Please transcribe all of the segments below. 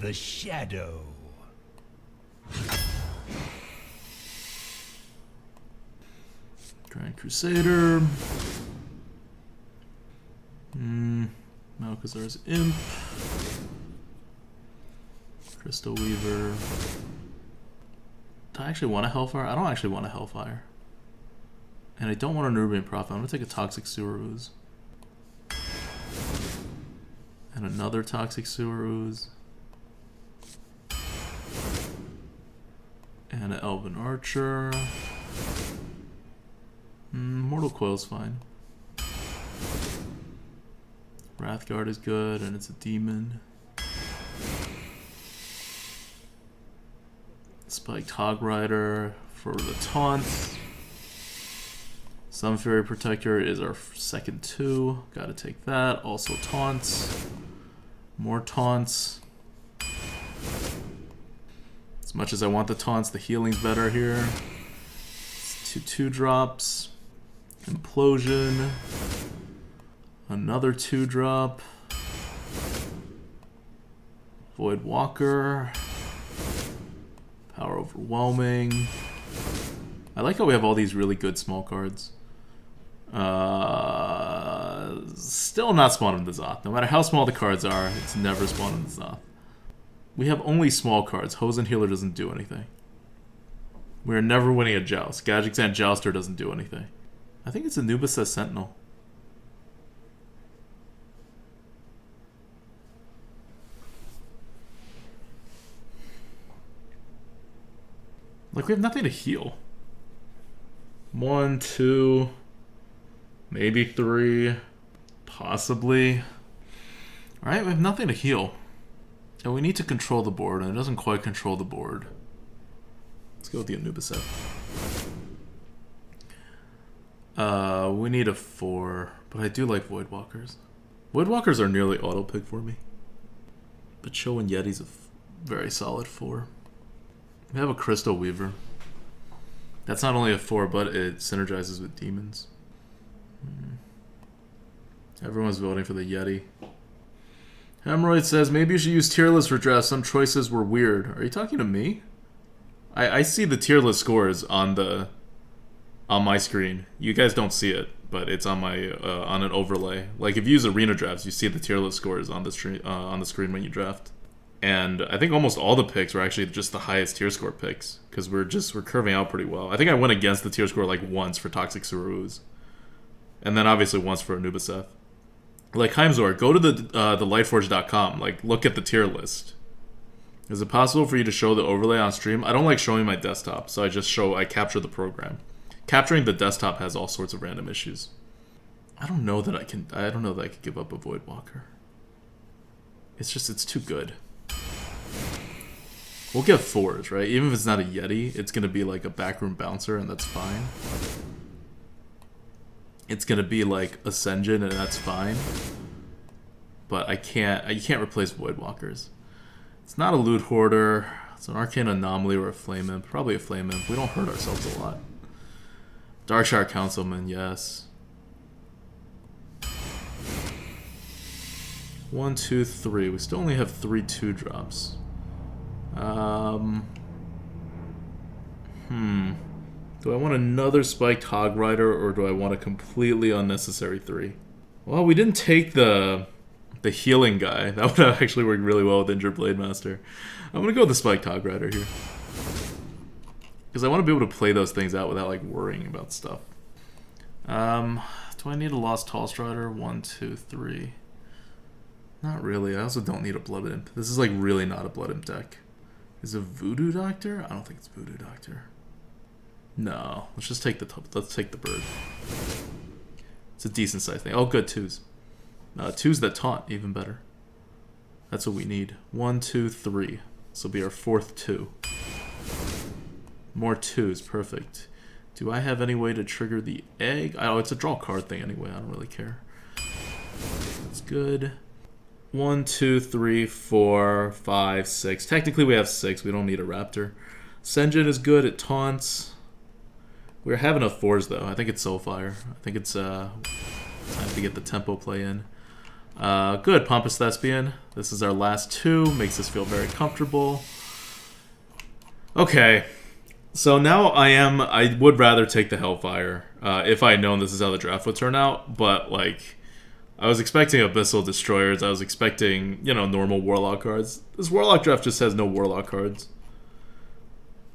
the shadow. Grand Crusader. Malchazar's Imp. Crystal Weaver. Do I actually want a Hellfire? I don't actually want a Hellfire. And I don't want a Nubian Prophet. I'm going to take a Toxic Sewer Ooze. And another Toxic Sewer Ooze. And an Elven Archer. Mortal Coil's fine. Wrathguard is good, and it's a demon. Spiked Hog Rider for the taunt. Sun Fairy Protector is our second 2. Gotta take that. Also taunts. More taunts. As much as I want the taunts, the healing's better here. It's 2 2-drops. Implosion. Another 2-drop. Void Walker. Power Overwhelming. I like how we have all these really good small cards. Still not spawning the Zoth. No matter how small the cards are, it's never spawning the Zoth. We have only small cards. Hosen Healer doesn't do anything. We're never winning a Joust. Gadgetzan Jouster doesn't do anything. I think it's Anubis as Sentinel. Like, we have nothing to heal. 1, 2, maybe 3, possibly. Alright, we have nothing to heal. And we need to control the board, and it doesn't quite control the board. Let's go with the Anubis set. We need a 4, but I do like Voidwalkers. Voidwalkers are nearly auto pick for me. But Cho and Yeti's a very solid 4. We have a Crystal Weaver. That's not only a 4, but it synergizes with demons. Everyone's voting for the Yeti. Hemorrhoid says, maybe you should use tier list for draft. Some choices were weird. Are you talking to me? I see the tier list scores on my screen. You guys don't see it, but it's on my on an overlay. Like if you use arena drafts, you see the tier list scores on the screen when you draft. And I think almost all the picks were actually just the highest tier score picks because we're curving out pretty well. I think I went against the tier score like once for Toxic Surus, and then obviously once for Anubiseth. Like Heimzor, go to the lightforge.com. Like look at the tier list. Is it possible for you to show the overlay on stream? I don't like showing my desktop, so I capture the program. Capturing the desktop has all sorts of random issues. I don't know that I could give up a Voidwalker. It's too good. We'll get 4s, right? Even if it's not a Yeti, it's gonna be like a backroom bouncer, and that's fine. It's gonna be like Ascension, and that's fine. But you can't replace Voidwalkers. It's not a Loot Hoarder. It's an Arcane Anomaly or a Flame Imp. Probably a Flame Imp. We don't hurt ourselves a lot. Darkshire Councilman, yes. 1, 2, 3. We still only have 3 2-drops. Do I want another Spiked Hog Rider, or do I want a completely unnecessary 3? Well, we didn't take the healing guy. That would have actually worked really well with Injured Blade Master. I'm gonna go with the Spiked Hog Rider here. Because I want to be able to play those things out without like worrying about stuff. Do I need a Lost Tall Strider? 1, 2, 3. Not really. I also don't need a Blood Imp. This is like really not a Blood Imp deck. Is it Voodoo Doctor? I don't think it's Voodoo Doctor. No. Let's just take the bird. It's a decent size thing. Oh, good 2s. 2s that taunt, even better. That's what we need. 1, 2, 3. This will be our 4th 2. More 2s, perfect. Do I have any way to trigger the egg? Oh, it's a draw card thing anyway. I don't really care. That's good. 1, 2, 3, 4, 5, 6. Technically, we have 6. We don't need a Raptor. Senjin is good. It taunts. We're having enough 4s though. I think it's Soulfire. I think it's time to get the tempo play in. Good, Pompous Thespian. This is our last 2. Makes us feel very comfortable. Okay. So now I would rather take the Hellfire, if I had known this is how the draft would turn out, but, like, I was expecting Abyssal Destroyers, I was expecting, you know, normal Warlock cards. This Warlock draft just has no Warlock cards.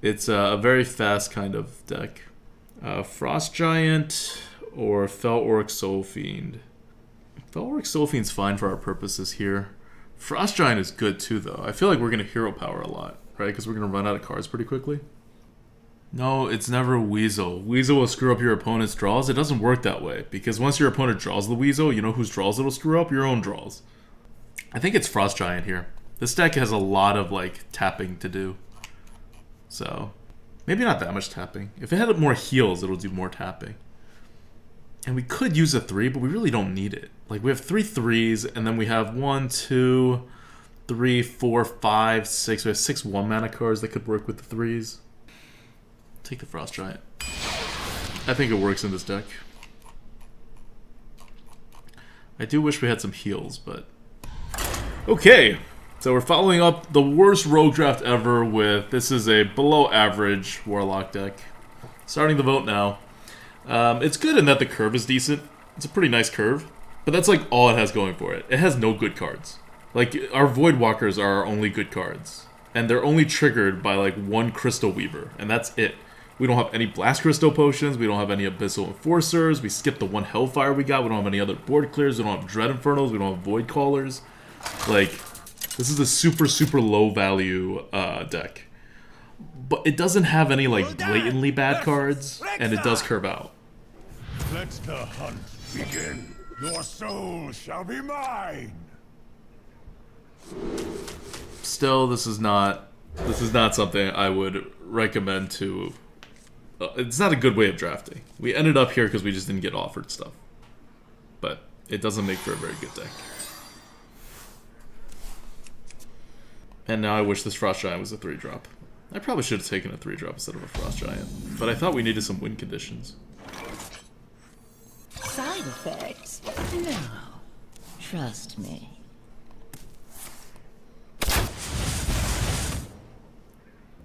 It's a very fast kind of deck. Frost Giant or Fel Orc Soul Fiend. Fel Orc Soul Fiend's fine for our purposes here. Frost Giant is good too, though. I feel like we're going to hero power a lot, right? Because we're going to run out of cards pretty quickly. No, it's never Weasel. Weasel will screw up your opponent's draws. It doesn't work that way, because once your opponent draws the Weasel, you know whose draws it'll screw up? Your own draws. I think it's Frost Giant here. This deck has a lot of, like, tapping to do. So, maybe not that much tapping. If it had more heals, it'll do more tapping. And we could use a 3, but we really don't need it. Like, we have 3 3s, and then we have 1, 2, 3, 4, 5, 6. We have 6 1-mana cards that could work with the 3s. Take the Frost Giant. I think it works in this deck. I do wish we had some heals, but... Okay, so we're following up the worst rogue draft ever with... This is a below-average Warlock deck. Starting the vote now. It's good in that the curve is decent. It's a pretty nice curve. But that's like all it has going for it. It has no good cards. Like, our Voidwalkers are our only good cards. And they're only triggered by, like, 1 Crystal Weaver. And that's it. We don't have any Blast Crystal Potions, we don't have any Abyssal Enforcers, we skipped the 1 Hellfire we got, we don't have any other board clears, we don't have Dread Infernals, we don't have Void Callers. Like, this is a super, super low value deck. But it doesn't have any, like, blatantly bad cards, and it does curve out. Let the hunt begin. Your soul shall be mine. Still, this is not something I would recommend to... it's not a good way of drafting. We ended up here because we just didn't get offered stuff. But it doesn't make for a very good deck. And now I wish this Frost Giant was a 3-drop. I probably should have taken a 3-drop instead of a Frost Giant. But I thought we needed some win conditions. Side effects? No. Trust me.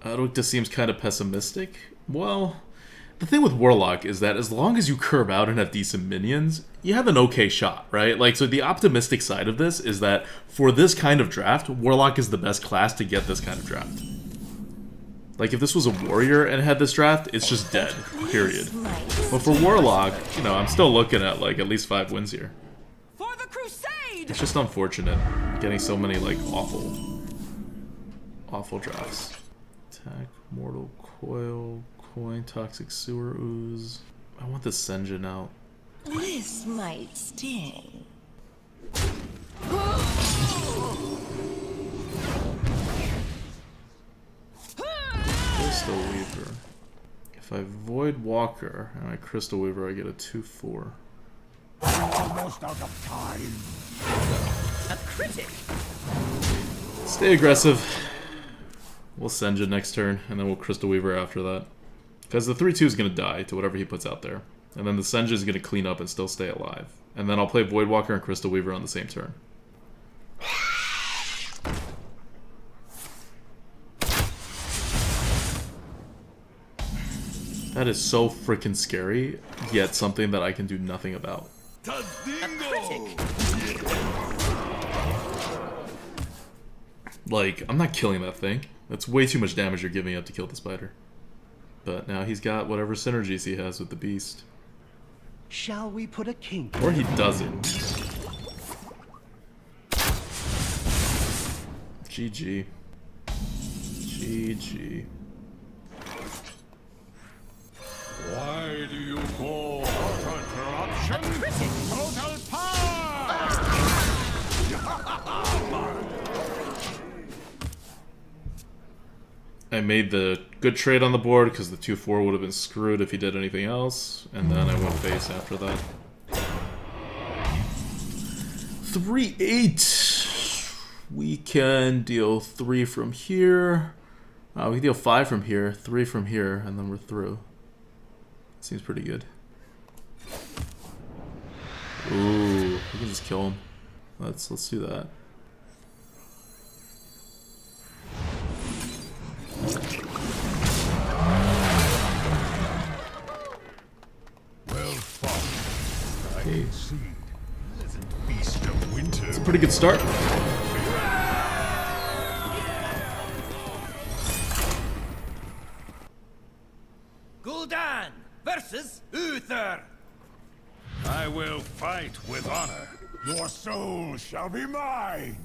ADWCTA seems kind of pessimistic. Well, the thing with Warlock is that as long as you curve out and have decent minions, you have an okay shot, right? Like, so the optimistic side of this is that for this kind of draft, Warlock is the best class to get this kind of draft. Like, if this was a Warrior and had this draft, it's just dead, period. But for Warlock, you know, I'm still looking at, like, at least 5 wins here. For the crusade! It's just unfortunate getting so many, like, awful drafts. Attack, Mortal Coil, Coin, Toxic Sewer Ooze. I want the Senjin out. This might sting. Crystal Weaver. If I Void Walker and I Crystal Weaver, I get a 2/4. Almost out of time. A critic! Stay aggressive. We'll Senjin next turn, and then we'll Crystal Weaver after that. Because the 3/2 is going to die to whatever he puts out there. And then the Senjin is going to clean up and still stay alive. And then I'll play Voidwalker and Crystal Weaver on the same turn. That is so freaking scary, yet something that I can do nothing about. A critic! Like, I'm not killing that thing. That's way too much damage you're giving up to kill the spider. But now he's got whatever synergies he has with the beast. Shall we put a kink? Or he doesn't. GG. GG. Why do you call total corruption? Total power! I made the good trade on the board because the 2/4 would have been screwed if he did anything else, and then I went face after that. 3/8. We can deal 3 from here. We can deal 5 from here, 3 from here, and then we're through. Seems pretty good. Ooh, we can just kill him. Let's do that. Well fought. I concede. Pleasant feast of winter. It's a pretty good start. Gul'dan versus Uther. I will fight with honor. Your soul shall be mine.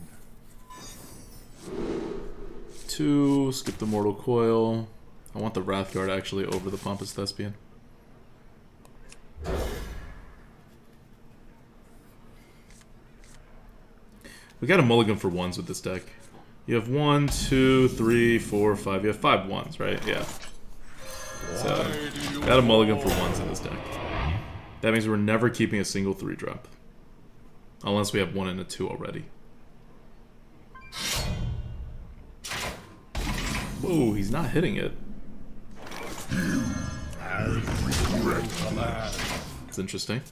2, skip the Mortal Coil. I want the Wrathguard actually over the Pompous Thespian. We got a mulligan for 1s with this deck. You have 1, 2, 3, 4, 5. You have 5 1s, right? Yeah. So, got a mulligan for 1s in this deck. That means we're never keeping a single 3-drop. Unless we have 1 and a 2 already. Whoa, he's not hitting it. It's interesting.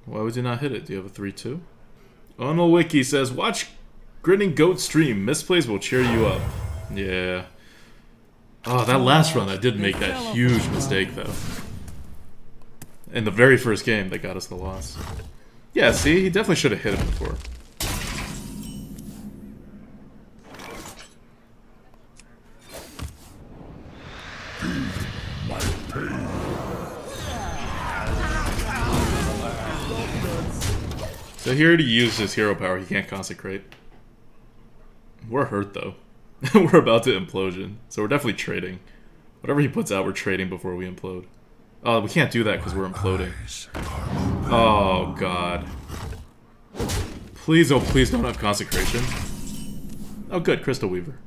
Why would you not hit it? Do you have a 3-2? Wiki says, watch Grinning Goat stream. Misplays will cheer you up. Yeah. Oh, that last run, I did make that huge mistake, though. In the very first game, that got us the loss. Yeah, see? He definitely should have hit him before. So he already used his hero power, he can't consecrate. We're hurt though. We're about to implosion, so we're definitely trading. Whatever he puts out, we're trading before we implode. Oh, we can't do that because we're imploding. Oh god. Please, oh please don't have consecration. Oh good, Crystal Weaver.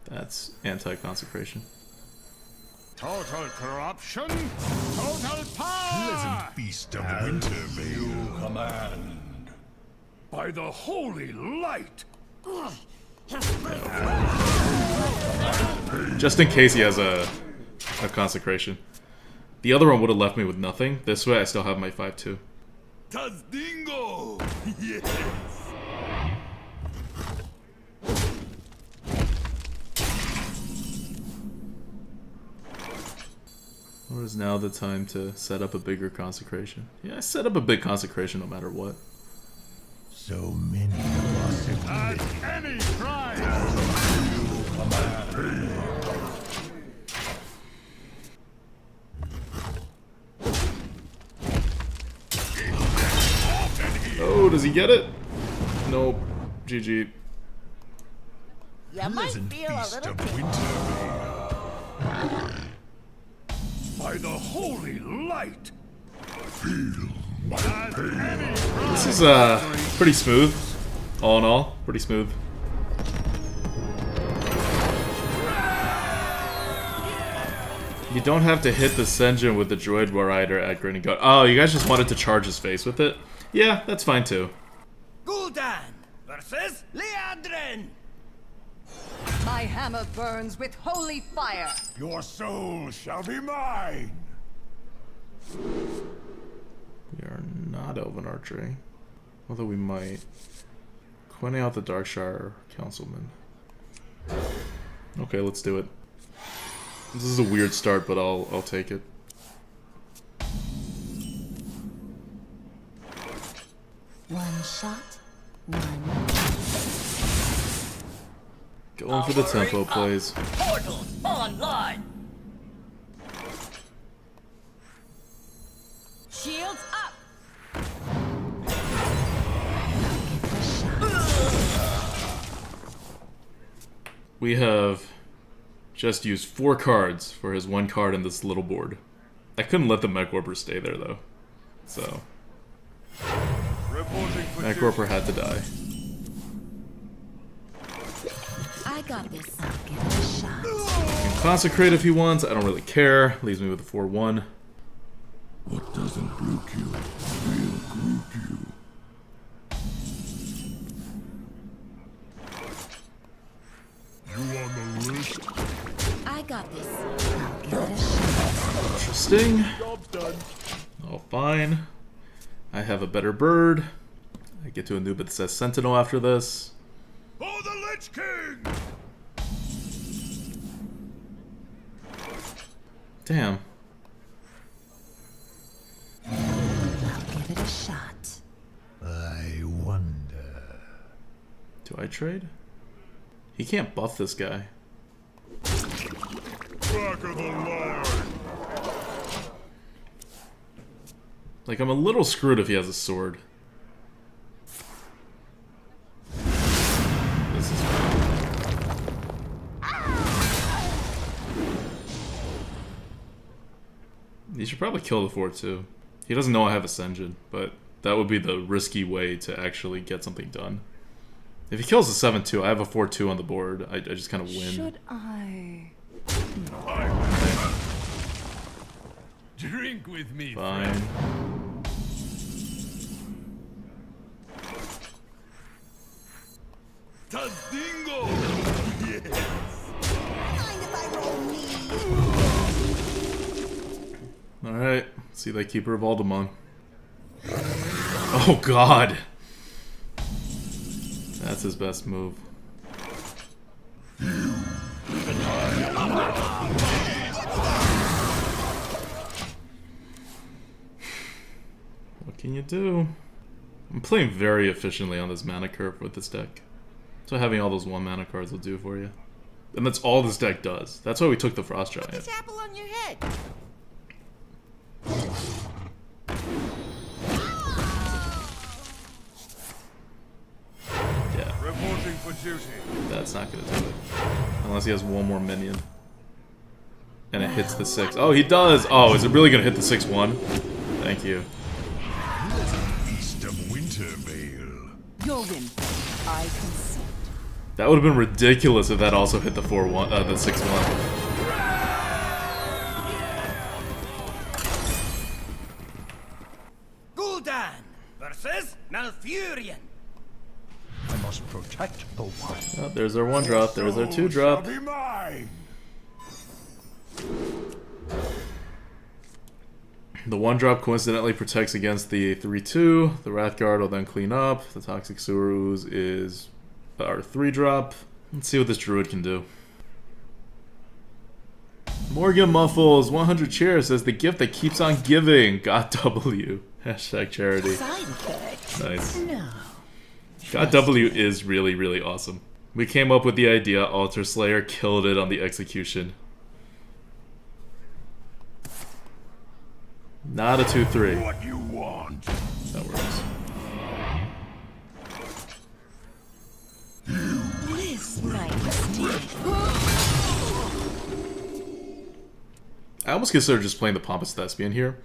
That's anti-consecration. Total corruption, total power. Pleasant feast of winter, may you command. By the holy light. Just in case he has a consecration. The other one would have left me with nothing. This way I still have my 5-2. Tazdingo! Yes! Or is now the time to set up a bigger consecration? Yeah, I set up a big consecration no matter what. So many possibilities. At any price! Oh, does he get it? Nope. GG. You might feel a little By the holy light. This is pretty smooth. All in all, pretty smooth. You don't have to hit the Senjin with the Droid Rider at Grinning Goat. Oh, you guys just wanted to charge his face with it? Yeah, that's fine too. Gul'dan versus Liandrin. My hammer burns with holy fire. Your soul shall be mine. We are not Elven Archery. Although we might. Quenting out the Darkshire Councilman. Okay, let's do it. This is a weird start, but I'll take it. One shot, one. Going for the tempo plays. Portals online. Shields up. We have just used 4 cards for his 1 card in this little board. I couldn't let the Mech Warper stay there though. So Mech Warper had to die. I got this. I'll give it a shot. Can consecrate if he wants, I don't really care. Leaves me with a 4-1. What doesn't group you will group you. You on the list? I got this. I'll give it a shot. Interesting. Job's done. Oh, fine. I have a better bird. I get to a new bit that says Sentinel after this. For the Lich King! Damn. I'll give it a shot. I wonder. Do I trade? He can't buff this guy. Back of the line! Like, I'm a little screwed if he has a sword. This is fine. He should probably kill the 4-2. He doesn't know I have Ascension, but that would be the risky way to actually get something done. If he kills the 7-2, I have a 4-2 on the board. I just kind of win. Should I? Drink with me, Fine. Tadingo! Mind if I roll me? Alright. See that Keeper of Aldemon. Oh god! That's his best move. What can you do? I'm playing very efficiently on this mana curve with this deck. So having all those 1 mana cards will do for you. And that's all this deck does. That's why we took the Frost Giant. This apple on your head. Yeah, Reporting for duty. that's not gonna do it. Unless he has one more minion. And it hits the 6. Oh, he does! Oh, is it really gonna hit the 6-1? Thank you. Feast of Wintervale. Your win. I consent. That would have been ridiculous if that also hit the 4-1, the 6-1. Gul'dan versus Malfurion. I must protect the one. Oh, there's our 1-drop, there's our 2-drop. Shall be mine. The 1-drop coincidentally protects against the 3-2. The Wrathguard will then clean up. The Toxic Sewer Ooze is our 3-drop. Let's see what this Druid can do. Morgan Muffles, 100 cheers, says the gift that keeps on giving. God W. Hashtag charity. Side effects? Nice. No. God W is really, really awesome. We came up with the idea, Altar Slayer killed it on the execution. Not a 2-3. What you want? That works. This might mistake. I almost consider just playing the Pompous Thespian here.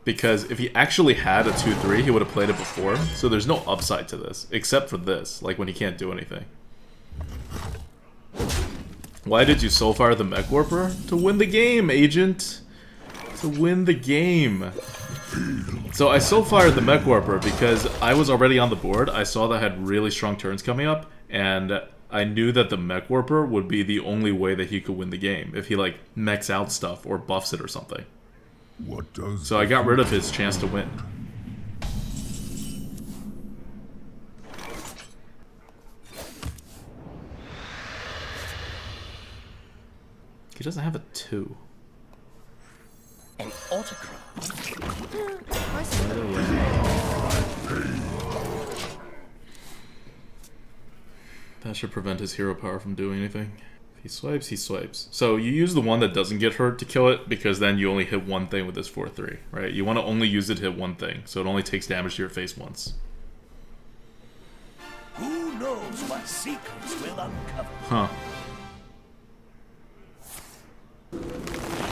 Because if he actually had a 2-3, he would have played it before. So there's no upside to this. Except for this. Like when he can't do anything. Why did you soul fire the Mech Warper? To win the game, agent! To win the game. So I soul fired the Mech Warper because I was already on the board. I saw that I had really strong turns coming up. And I knew that the Mech Warper would be the only way that he could win the game. If he like mechs out stuff or buffs it or something. What does So I got rid of his chance to win. He doesn't have a 2. An autograph. That should prevent his hero power from doing anything. If he swipes, he swipes. So you use the one that doesn't get hurt to kill it, because then you only hit one thing with this 4-3, right? You want to only use it to hit one thing, so it only takes damage to your face once. Who knows what secrets will uncover? Huh.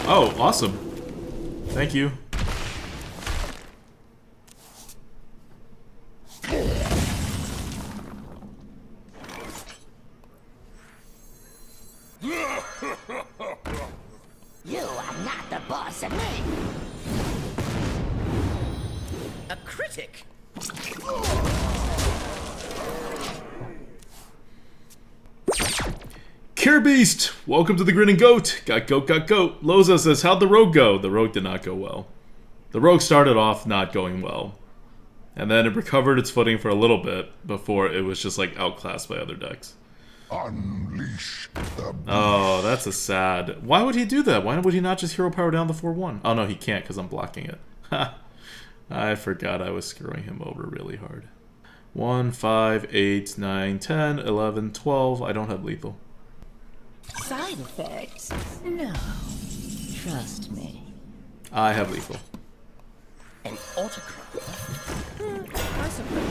Oh, awesome. Thank you. You are not the boss of me. A critic. Cure Beast! Welcome to the Grinning Goat! Got goat, got goat. Loza says, how'd the rogue go? The rogue did not go well. The rogue started off not going well. And then it recovered its footing for a little bit before it was just like outclassed by other decks. Unleash the Oh, that's a sad. Why would he do that? Why would he not just hero power down the 4/1? Oh no, he can't because I'm blocking it. Ha! I forgot I was screwing him over really hard. 1, 5, 8, 9, 10, 11, 12. I don't have lethal. Side effects? No. Trust me. I have lethal. An autocrat. I suppose.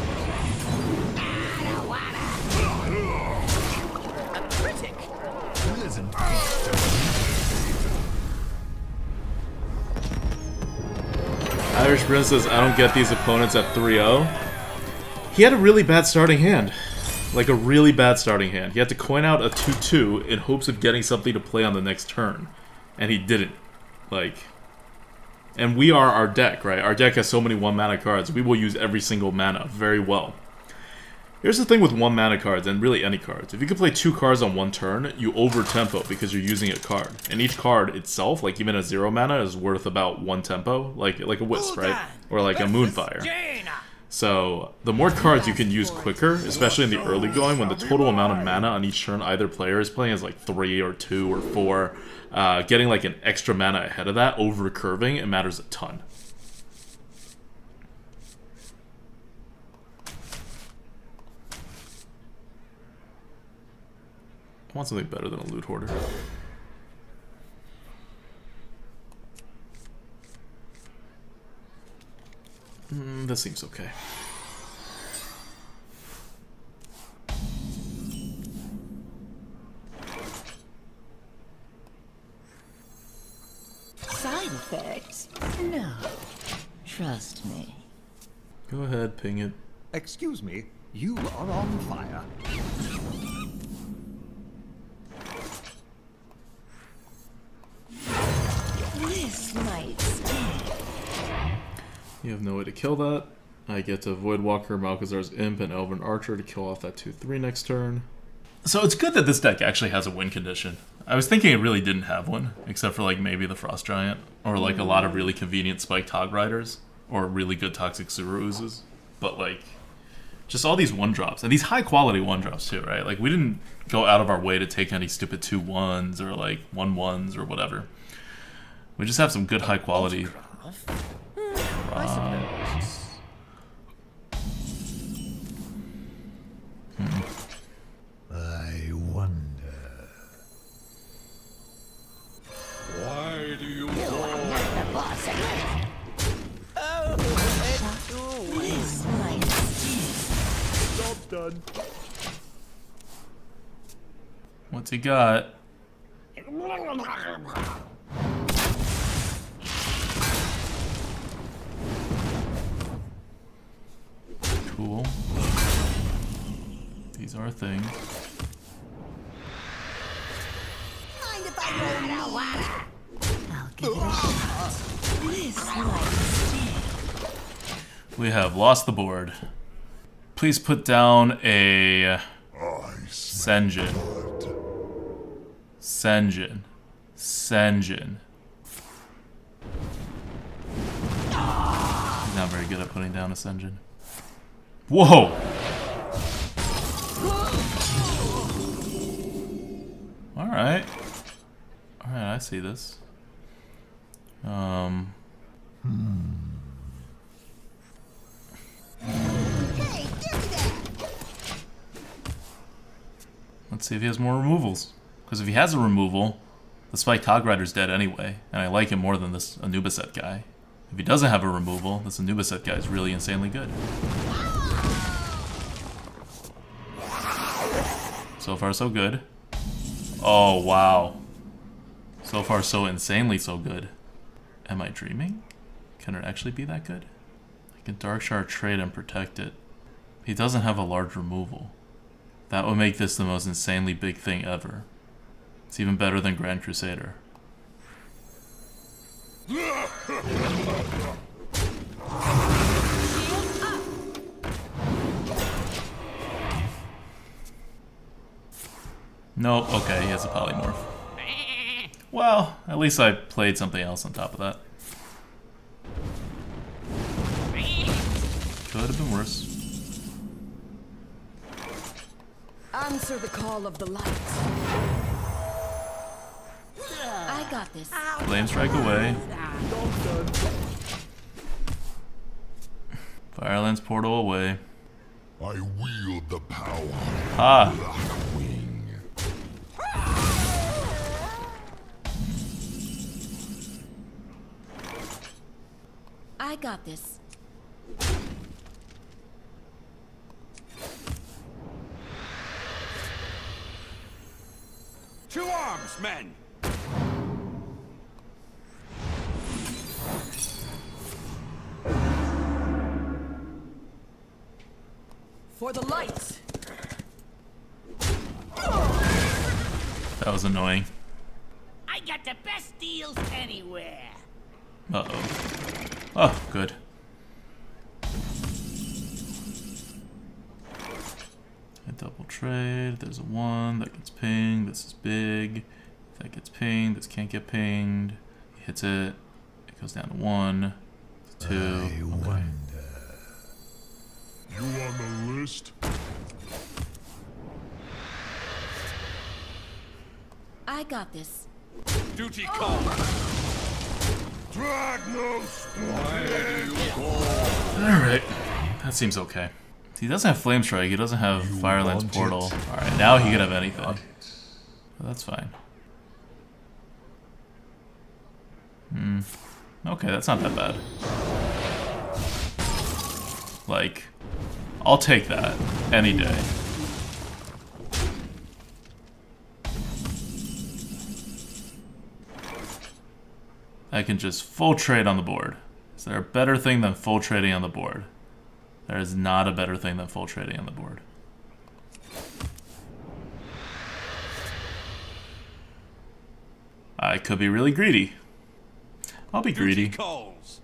A critic. Irish Prince says, I don't get these opponents at 3-0. He had a really bad starting hand. Like a really bad starting hand. He had to coin out a 2-2 in hopes of getting something to play on the next turn. And he didn't. Like... And we are our deck, right? Our deck has so many 1-mana cards. We will use every single mana very well. Here's the thing with 1-mana cards, and really any cards. If you can play 2 cards on one turn, you over-tempo because you're using a card. And each card itself, like even a 0 mana, is worth about 1 tempo. Like a Wisp, right? Or like a Moonfire. So, the more cards you can use quicker, especially in the early going, when the total amount of mana on each turn either player is playing is like 3 or 2 or 4, getting like an extra mana ahead of that, over curving, it matters a ton. I want something better than a Loot Hoarder. This seems okay. Side effects? No. Trust me. Go ahead, ping it. Excuse me, you are on fire. This might sting. You have no way to kill that. I get to Voidwalker, Malkazar's Imp, and Elven Archer to kill off that 2/3 next turn. So it's good that this deck actually has a win condition. I was thinking it really didn't have one, except for like maybe the Frost Giant, or like a lot of really convenient Spiked Hog Riders, or really good Toxic Sewer Oozes. But like, just all these 1-drops, and these high quality 1-drops too, right? Like we didn't go out of our way to take any stupid 2/1s or like 1/1s or whatever. We just have some good high quality. I suppose. I wonder. Why do you Not the boss again. This might sting. Job's done. What's he got? Cool. These are things. Mind if I roll water? I'll give it a shot. This might sting. We have lost the board. Please put down a Senjin. Senjin. Senjin. He's not very good at putting down a Senjin. Whoa! Alright. Alright, I see this. Let's see if he has more removals. Because if he has a removal, the Spiked Hog Rider's dead anyway, and I like him more than this Anubiset guy. If he doesn't have a removal, this Anubiset guy is really insanely good. So far, so good. Oh, wow. So far, so insanely so good. Am I dreaming? Can it actually be that good? I can Darkshard trade and protect it. He doesn't have a large removal. That would make this the most insanely big thing ever. It's even better than Grand Crusader. Nope, okay, he has a polymorph. Well, at least I played something else on top of that. Could have been worse. Answer the call of the light. I got this. Flame strike away. Firelance portal away. I wield the power. Ah. Blackwing. I got this. To arms, men! For the light. That was annoying. I got the best deals anywhere. Uh-oh. Oh, good. A double trade. There's a 1. That gets pinged. This is big. If that gets pinged. This can't get pinged. He hits it. It goes down to 1. 2. I wonder. You on the list? I got this. Duty calls. Dragnos! Alright. That seems okay. He doesn't have Flame Strike. He doesn't have Firelance want Portal. it. Alright, now he could have anything. But that's fine. Okay, that's not that bad. Like, I'll take that any day. I can just full trade on the board. Is there a better thing than full trading on the board? There is not a better thing than full trading on the board. I could be really greedy. I'll be greedy. Duty calls.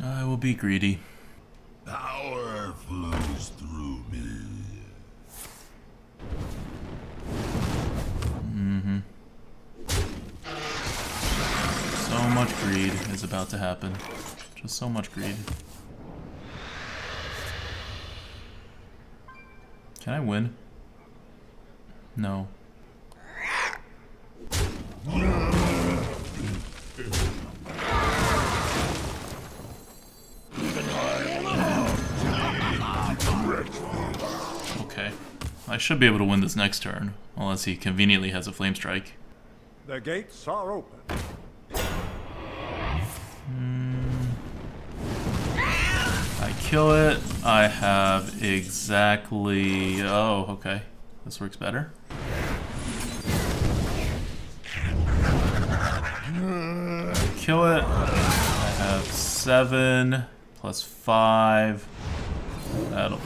I will be greedy. Power flows through me. So much greed is about to happen. Just so much greed. Can I win? No. Okay. I should be able to win this next turn, unless he conveniently has a Flame Strike. The gates are open. I kill it. I have exactly... Oh, okay. This works better. Kill it. I have 7 plus 5. That'll be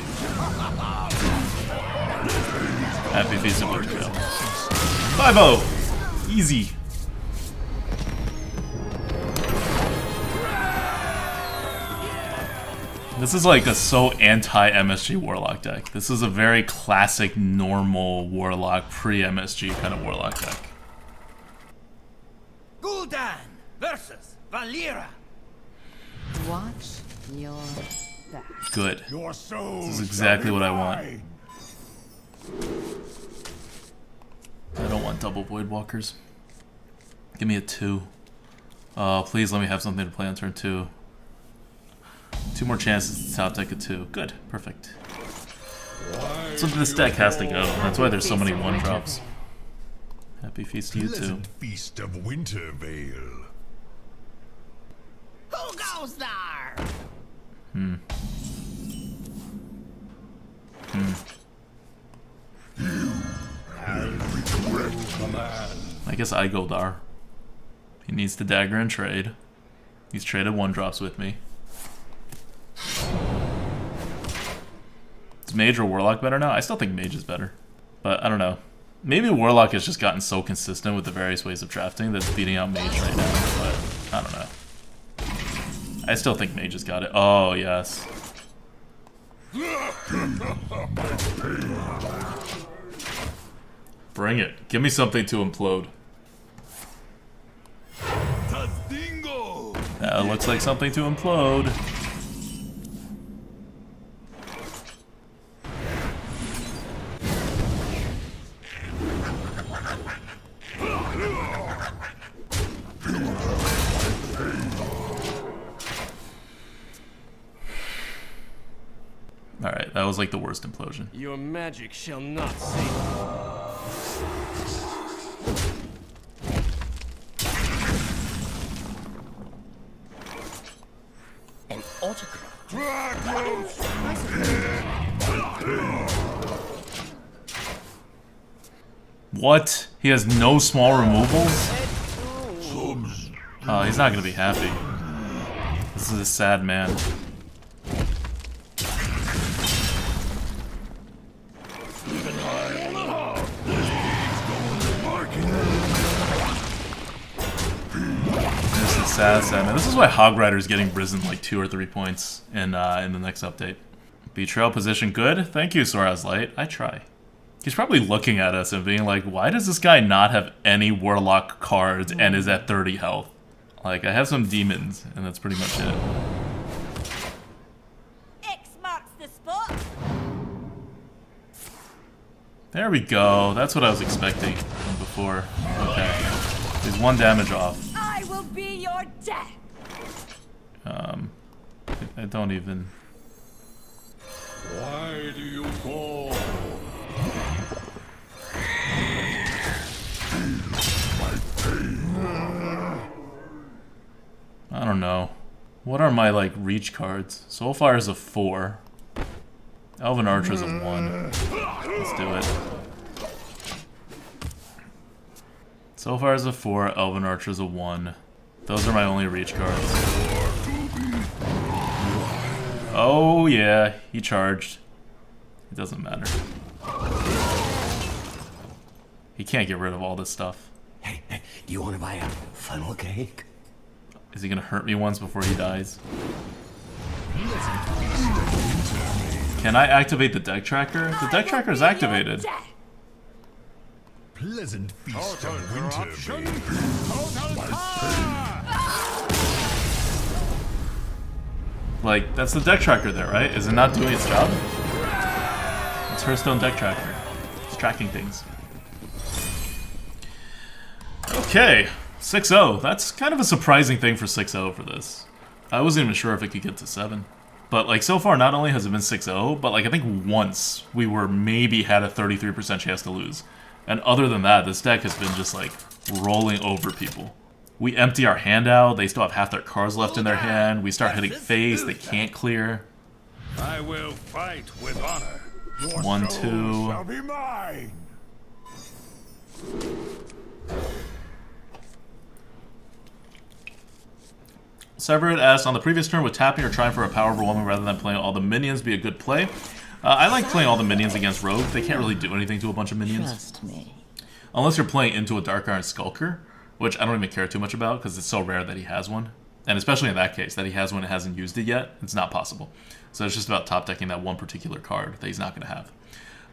Happy Feast of Portugal. 5-0! Easy. This is like a so anti-MSG Warlock deck. This is a very classic, normal Warlock, pre-MSG kind of Warlock deck. Gul'dan versus Valera. Watch your back. Good. Your soul This is exactly shall be what I want. mine. I don't want double Void Walkers. Give me a 2. Please let me have something to play on turn 2. 2 more chances to top deck a 2. Good. Perfect. So this deck has to go. That's why there's so many 1-drops. Happy Feast to you too. Pleasant feast of Wintervale. Who goes there? I guess I go Dar. He needs to dagger and trade. He's traded 1-drops with me. Is Mage or Warlock better now? I still think Mage is better. But I don't know. Maybe Warlock has just gotten so consistent with the various ways of drafting that's beating out Mage right now. But I don't know. I still think Mage has got it. Oh, yes. Bring it. Give me something to implode. That looks like something to implode. Alright, that was like the worst implosion. Your magic shall not save me. An autograph. What? He has no small removals? Oh, he's not gonna be happy. This is a sad man. This is sad, man. This is why Hog Rider's getting risen like 2 or 3 points in the next update. Betrayal position good? Thank you, Sora's Light. I try. He's probably looking at us and being like, why does this guy not have any Warlock cards and is at 30 health? Like, I have some demons, and that's pretty much it. X marks the spot. There we go. That's what I was expecting from before. Okay. He's 1 damage off. I will be your death. I don't even... Why do you call? I don't know. What are my, like, reach cards? Soulfire is a 4. Elven Archer's a 1. Let's do it. Soulfire's a 4, Elven Archer's a 1. Those are my only reach cards. Oh yeah, he charged. It doesn't matter. He can't get rid of all this stuff. Hey, do you want to buy a funnel cake? Is he gonna hurt me once before he dies? Can I activate the deck tracker? The deck tracker is activated. Pleasant feast of winter. Like, that's the deck tracker there, right? Is it not doing its job? It's Hearthstone deck tracker. It's tracking things. Okay, 6-0. That's kind of a surprising thing for 6-0 for this. I wasn't even sure if it could get to 7. But, like, so far, not only has it been 6-0, but, like, I think once we were maybe had a 33% chance to lose. And other than that, this deck has been just, like, rolling over people. We empty our hand out, they still have half their cards left in their hand, we start hitting face, they can't clear. I will fight with honor. Your 1, soul 2. shall be mine. Severed asks, on the previous turn, would tapping or trying for a power overwhelming rather than playing all the minions be a good play? I like playing all the minions against Rogue. They can't really do anything to a bunch of minions. Trust me. Unless you're playing into a Dark Iron Skulker, which I don't even care too much about because it's so rare that he has one. And especially in that case, that he has one and hasn't used it yet, it's not possible. So it's just about top decking that one particular card that he's not going to have.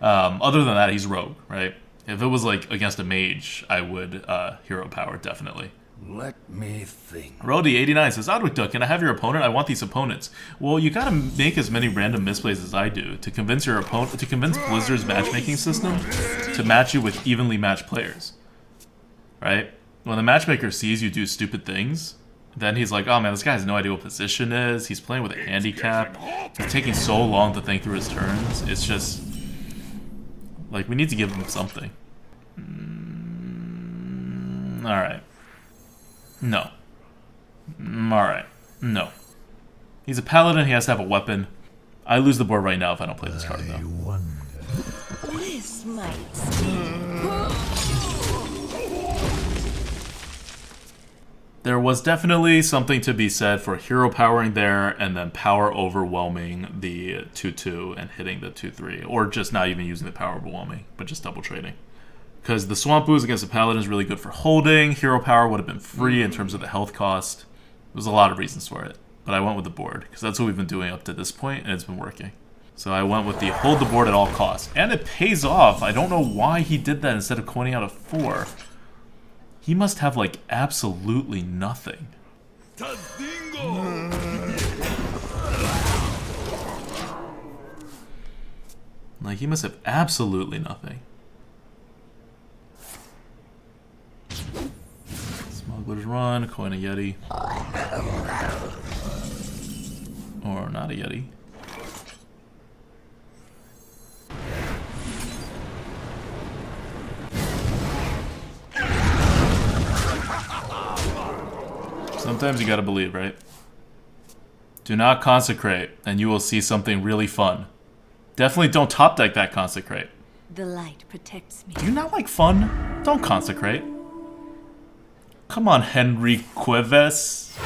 Other than that, he's Rogue, right? If it was like against a mage, I would hero power, definitely. Let me think. Rody89 says, ADWCTA, can I have your opponent? I want these opponents. Well, you gotta make as many random misplays as I do to convince your opponent, to convince Blizzard's matchmaking system to match you with evenly matched players. Right? When the matchmaker sees you do stupid things, then he's like, oh man, this guy has no idea what position is. He's playing with a handicap. He's taking so long to think through his turns. It's just, like, we need to give him something. Alright. No. Alright. No. He's a paladin, he has to have a weapon. I lose the board right now if I don't play this card, though. I wonder. This might sting. There was definitely something to be said for hero powering there and then power overwhelming the 2-2 and hitting the 2-3. Or just not even using the power overwhelming, but just double trading. Because the Swamp Ooze against the Paladin is really good for holding. Hero power would have been free in terms of the health cost. There's a lot of reasons for it. But I went with the board, because that's what we've been doing up to this point, and it's been working. So I went with the hold the board at all costs. And it pays off. I don't know why he did that instead of coining out a 4. He must have, like, absolutely nothing. Like, he must have absolutely nothing. Smuggler's Run, coin a Yeti. Or not a Yeti. Sometimes you gotta believe, right? Do not consecrate, and you will see something really fun. Definitely don't top deck that consecrate. The light protects me. Do you not like fun? Don't consecrate. Come on, Henry Cuevas.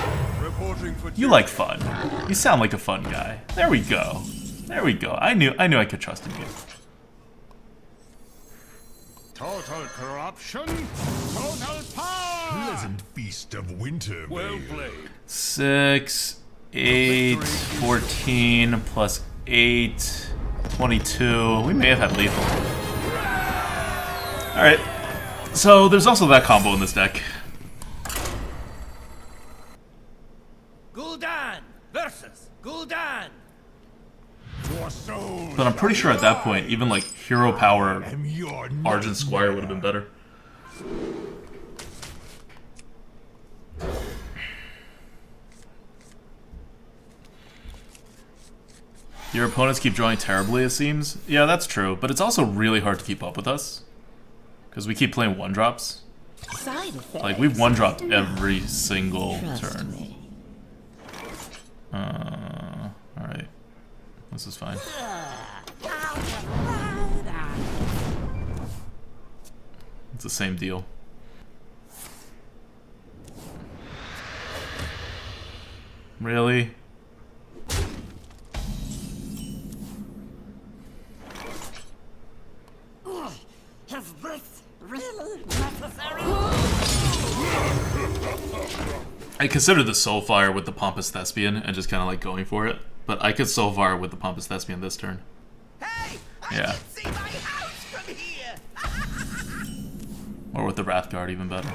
Reporting for You like fun. You sound like a fun guy. There we go. There we go. I knew I could trust in you. Total corruption, total power. Pleasant feast of winter. well played. 6, 8, 14, plus 8, 22. We may have had lethal. Alright. So there's also that combo in this deck. Gul'dan versus Gul'dan. Your soul. But I'm pretty sure at that point, even like hero power Am your Argent Squire would have been better. Your opponents keep drawing terribly, it seems. Yeah, that's true, but it's also really hard to keep up with us. Because we keep playing 1-drops. Side effects. Like, we've 1-dropped every single Trust turn. me. Alright. This is fine. It's the same deal. Really? Is this really necessary? I consider the Soulfire with the Pompous Thespian and just kind of like going for it. But I could Soulfire with the Pompous Thespian this turn. Hey, I Yeah. can see my house from here. Or with the Wrathguard, even better.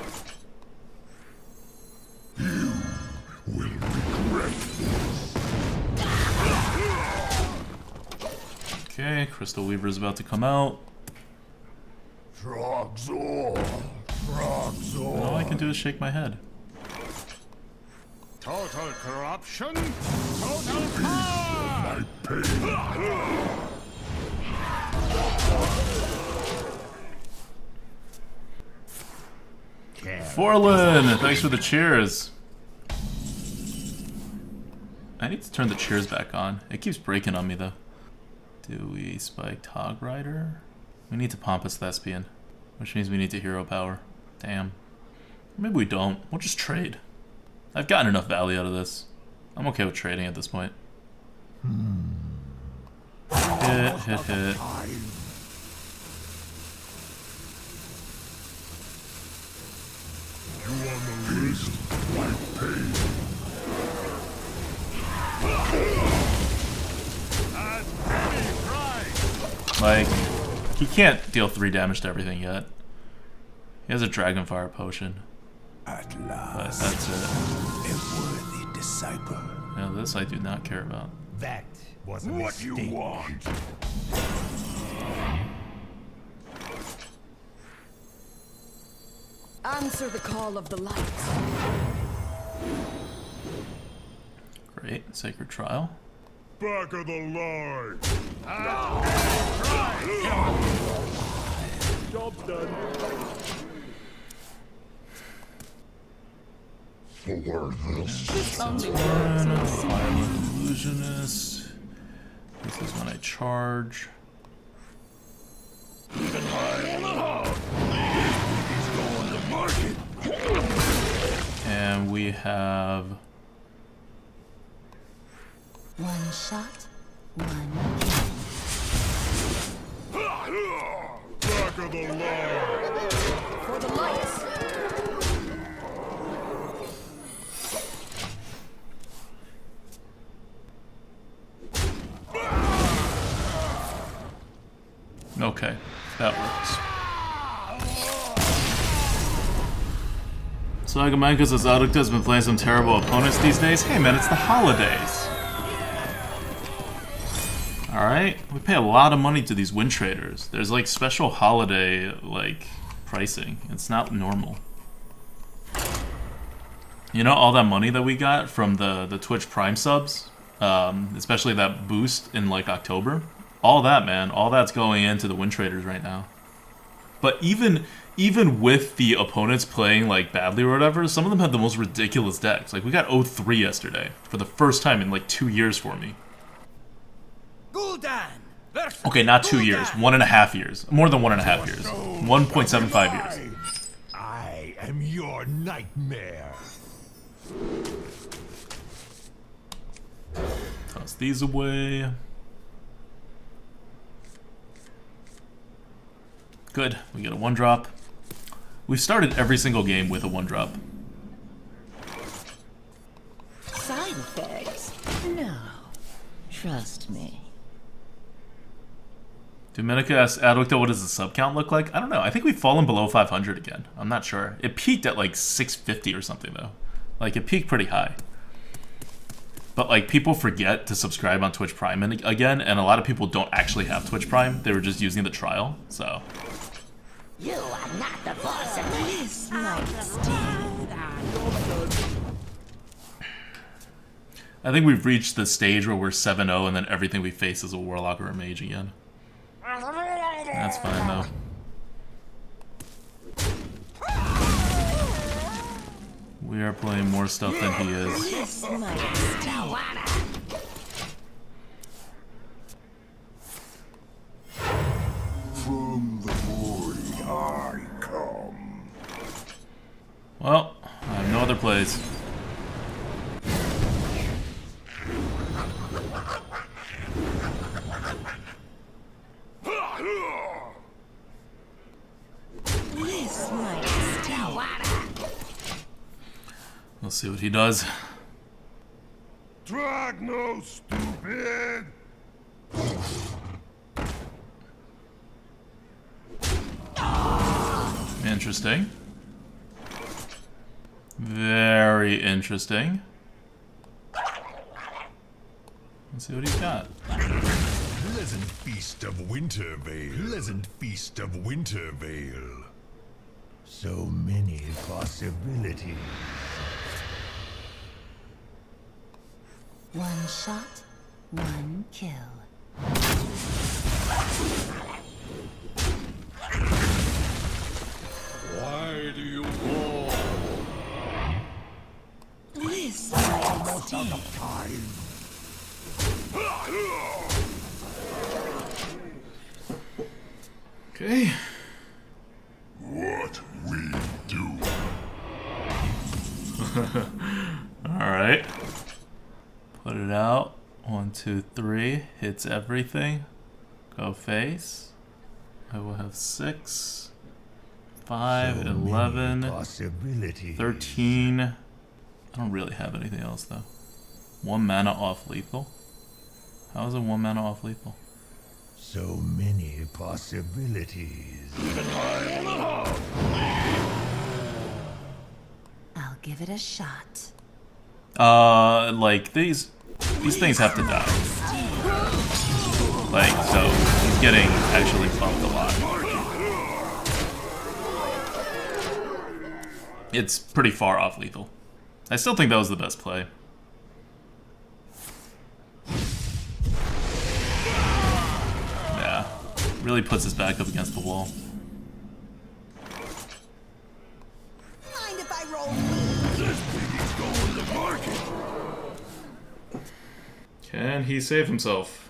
Okay, Crystal Weaver is about to come out. Trogzor. All I can do is shake my head. Total corruption, total power. Forlin, thanks for the cheers. I need to turn the cheers back on. It keeps breaking on me though. Do we spike Hog Rider? We need to Pompous Thespian, which means we need to hero power. Damn. Maybe we don't. We'll just trade. I've gotten enough value out of this. I'm okay with trading at this point. Hit, hit, hit. You on the list? Like pain. Like, he can't deal 3 damage to everything yet. He has a Dragonfire potion. At But last, that's it. a worthy disciple. Now this I do not care about. That was a What you mistake. want? Answer the call of the light. Great. Sacred Trial. Back of the line. Job's done. For this. This only works on Fireman Illusionist. This is when I charge. And we have one shot, one Back of the line. For the lights. okay. That works. So Agamenka says ADWCTA has been playing some terrible opponents these days. Hey man, it's the holidays. Alright, we pay a lot of money to these win traders. There's like special holiday like pricing. It's not normal. You know all that money that we got from the Twitch Prime subs? Especially that boost in like October? All that, man, all that's going into the win traders right now. But even with the opponents playing like badly or whatever, some of them had the most ridiculous decks. Like we got 0-3 yesterday for the first time in like 2 years for me. Okay, not 2 years, 1.5 years. More than 1.5 years. 1.75 years. I am your nightmare. Toss these away. Good, we get a 1-drop. We've started every single game with a 1-drop. Side effects? No. Trust me. Dominica asks ADWCTA, what does the sub count look like? I don't know. I think we've fallen below 500 again. I'm not sure. It peaked at like 650 or something though. Like it peaked pretty high. But like people forget to subscribe on Twitch Prime again, and a lot of people don't actually have Twitch Prime. They were just using the trial, so. You are not the boss of This might sting. I think we've reached the stage where we're 7-0 and then everything we face is a Warlock or a Mage again. That's fine though. We are playing more stuff than he is. This might sting. From the void I come. Well, I have no other plays. This might sting. We'll see what he does. Drag no stupid. Interesting. Very interesting. Let's see what he's got. Pleasant feast of Wintervale. Pleasant feast of Wintervale. So many possibilities. One shot, one kill. Why do you war? This might sting. Okay. What we do. Alright. Put it out. 1, 2, 3. Hits everything. Go face. I will have 6, 5, 11, Possibilities. 13. I don't really have anything else though. 1 mana off lethal. How is it 1 mana off lethal? So many possibilities. I'll give it a shot. Like these things have to die. Like, so he's getting actually bumped a lot. It's pretty far off lethal. I still think that was the best play. Yeah, really puts his back up against the wall. Mind if I roll? Can he save himself?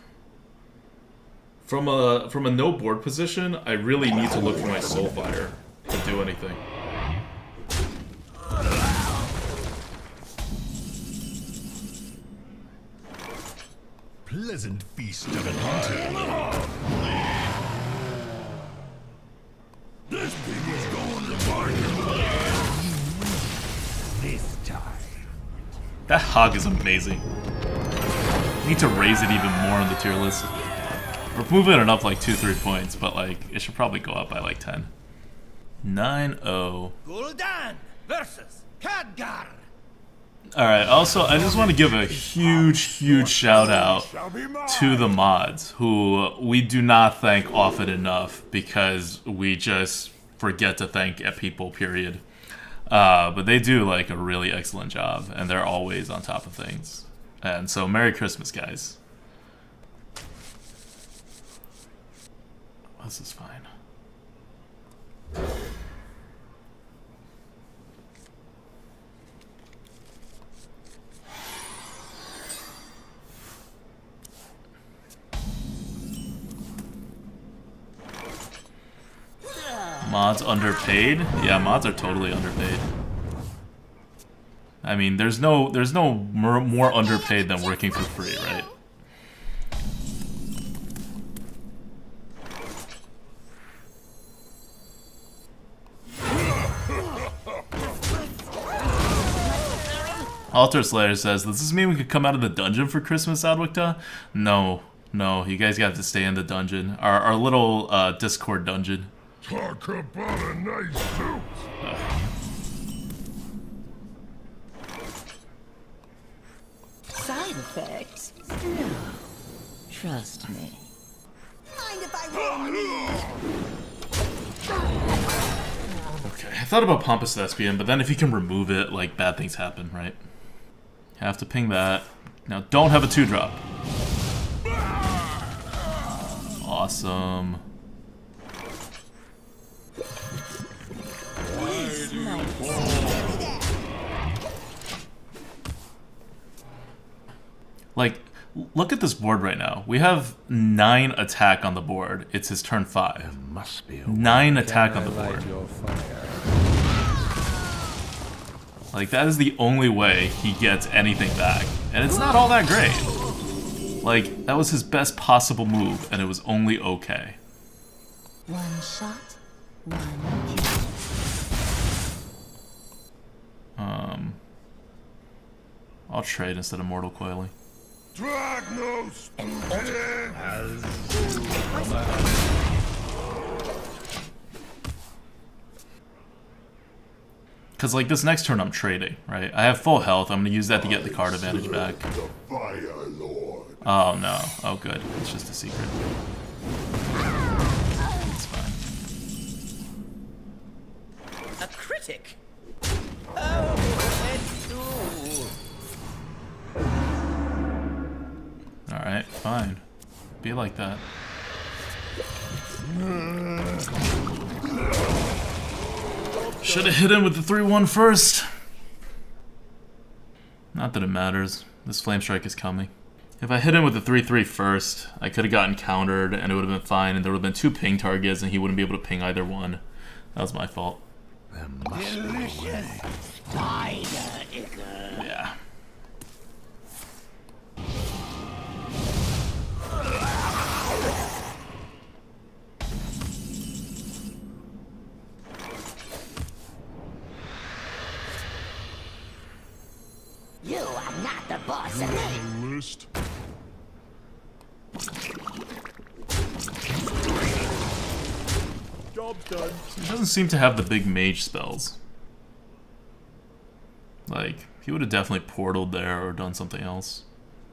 From a no board position, I really need to look for my Soulfire to do anything. Pleasant feast of Wintervale. This thing is going to market. This time. That hog is amazing. Need to raise it even more on the tier list. We're moving it up like 2-3 points, but like it should probably go up by like 10. 9-0. Gul'dan versus Khadgar. Alright, also, I just want to give a huge shout out Shall be mine. to the mods, who we do not thank often enough because we just forget to thank people, period. But they do like a really excellent job, and they're always on top of things. And so, Merry Christmas, guys. This is fine. Mods underpaid? Yeah, mods are totally underpaid. I mean, there's no more underpaid than working for free, right? Altar Slayer says, does this mean we could come out of the dungeon for Christmas, ADWCTA? No, you guys got to stay in the dungeon. Our little Discord dungeon. Talk about a nice suit. Side effects? No. Trust me. Mind if I roll me? Okay, I thought about Pompous Thespian, but then if you can remove it, like, bad things happen, right? Have to ping that. Now, don't have a 2-drop. Awesome. Like, look at this board right now. We have 9 attack on the board. It's his turn 5. Must be a 9 attack on the board. Like, that is the only way he gets anything back. And it's not all that great. Like, that was his best possible move, and it was only okay. One shot, one kill. I'll trade instead of Mortal Coiling. Dragnos. Because, like, this next turn I'm trading, right? I have full health. I'm going to use that to get the card advantage back. The Fire Lord. Oh, no. Oh, good. It's just a secret. It's fine. A critic? Oh, let's do. Alright, fine. Be like that. Should have hit him with the 3-1 first. Not that it matters. This Flame Strike is coming. If I hit him with the 3-3 first, I could have gotten countered and it would have been fine, and there would have been 2 ping targets and he wouldn't be able to ping either one. That was my fault. There must be a way. Yeah. You are not the boss of me. List. Job's done. He doesn't seem to have the big mage spells. Like, he would have definitely portaled there or done something else.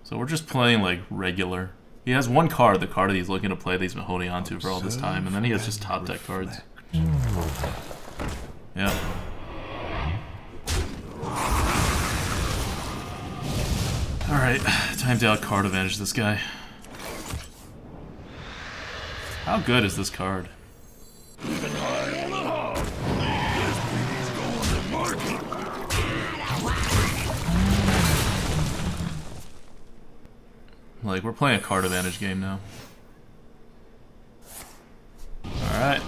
So we're just playing, like, regular. He has one card, the card that he's looking to play that he's been holding on to for all this time, and then he has just top deck cards. Yeah. Alright, time to out card advantage this guy. How good is this card? Like, we're playing a card advantage game now. Alright.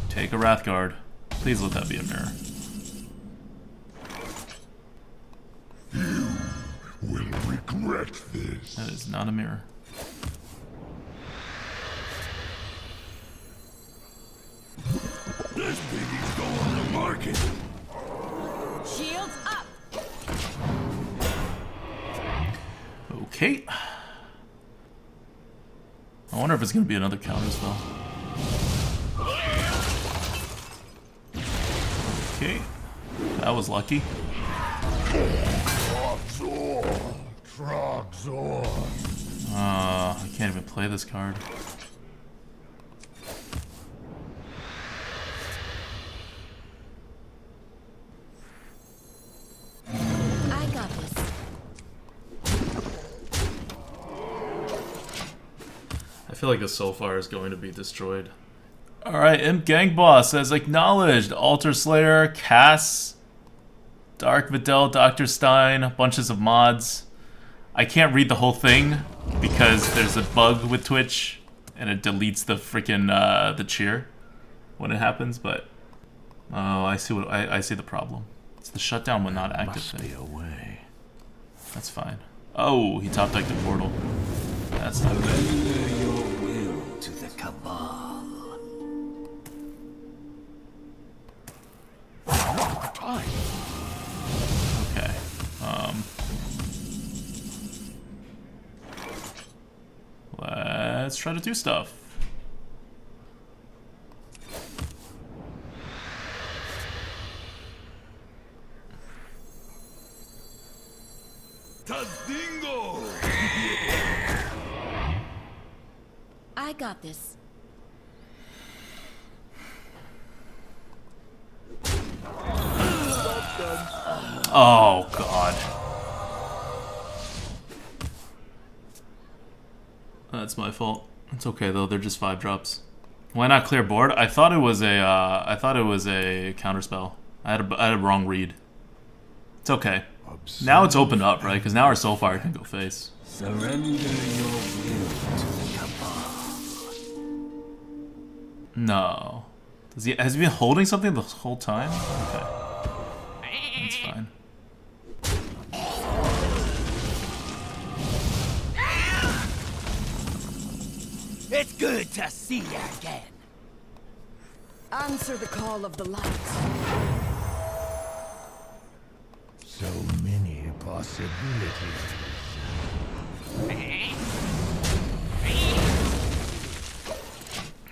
Take a Wrathguard. Please let that be a mirror. Will regret this. That is not a mirror. This baby's going on the market. Shields up! Okay. I wonder if it's going to be another counter spell. Okay. That was lucky. I can't even play this card. I got this. I feel like the Soulfire is going to be destroyed. Alright, Imp Gang Boss says acknowledged. Altar Slayer, Cass, Dark Videl, Dr. Stein, bunches of mods. I can't read the whole thing because there's a bug with Twitch and it deletes the freaking the cheer when it happens, but I see what I see the problem. It's the shutdown when not active thing. Must be a way. That's fine. Oh, he top decked the portal. That's not good. Surrender your will to the Cabal. Okay. Let's try to do stuff. Tadingo! I got this. Oh, God. That's my fault. It's okay though. They're just 5-drops. Why not clear board? I thought it was a. I thought it was a counterspell. I had a wrong read. It's okay. Now it's opened up, right? Because now our Soulfire can go face. Surrender your will to the Cabal. No. Has he been holding something the whole time? Okay. That's fine. It's good to see you again. Answer the call of the light. So many possibilities.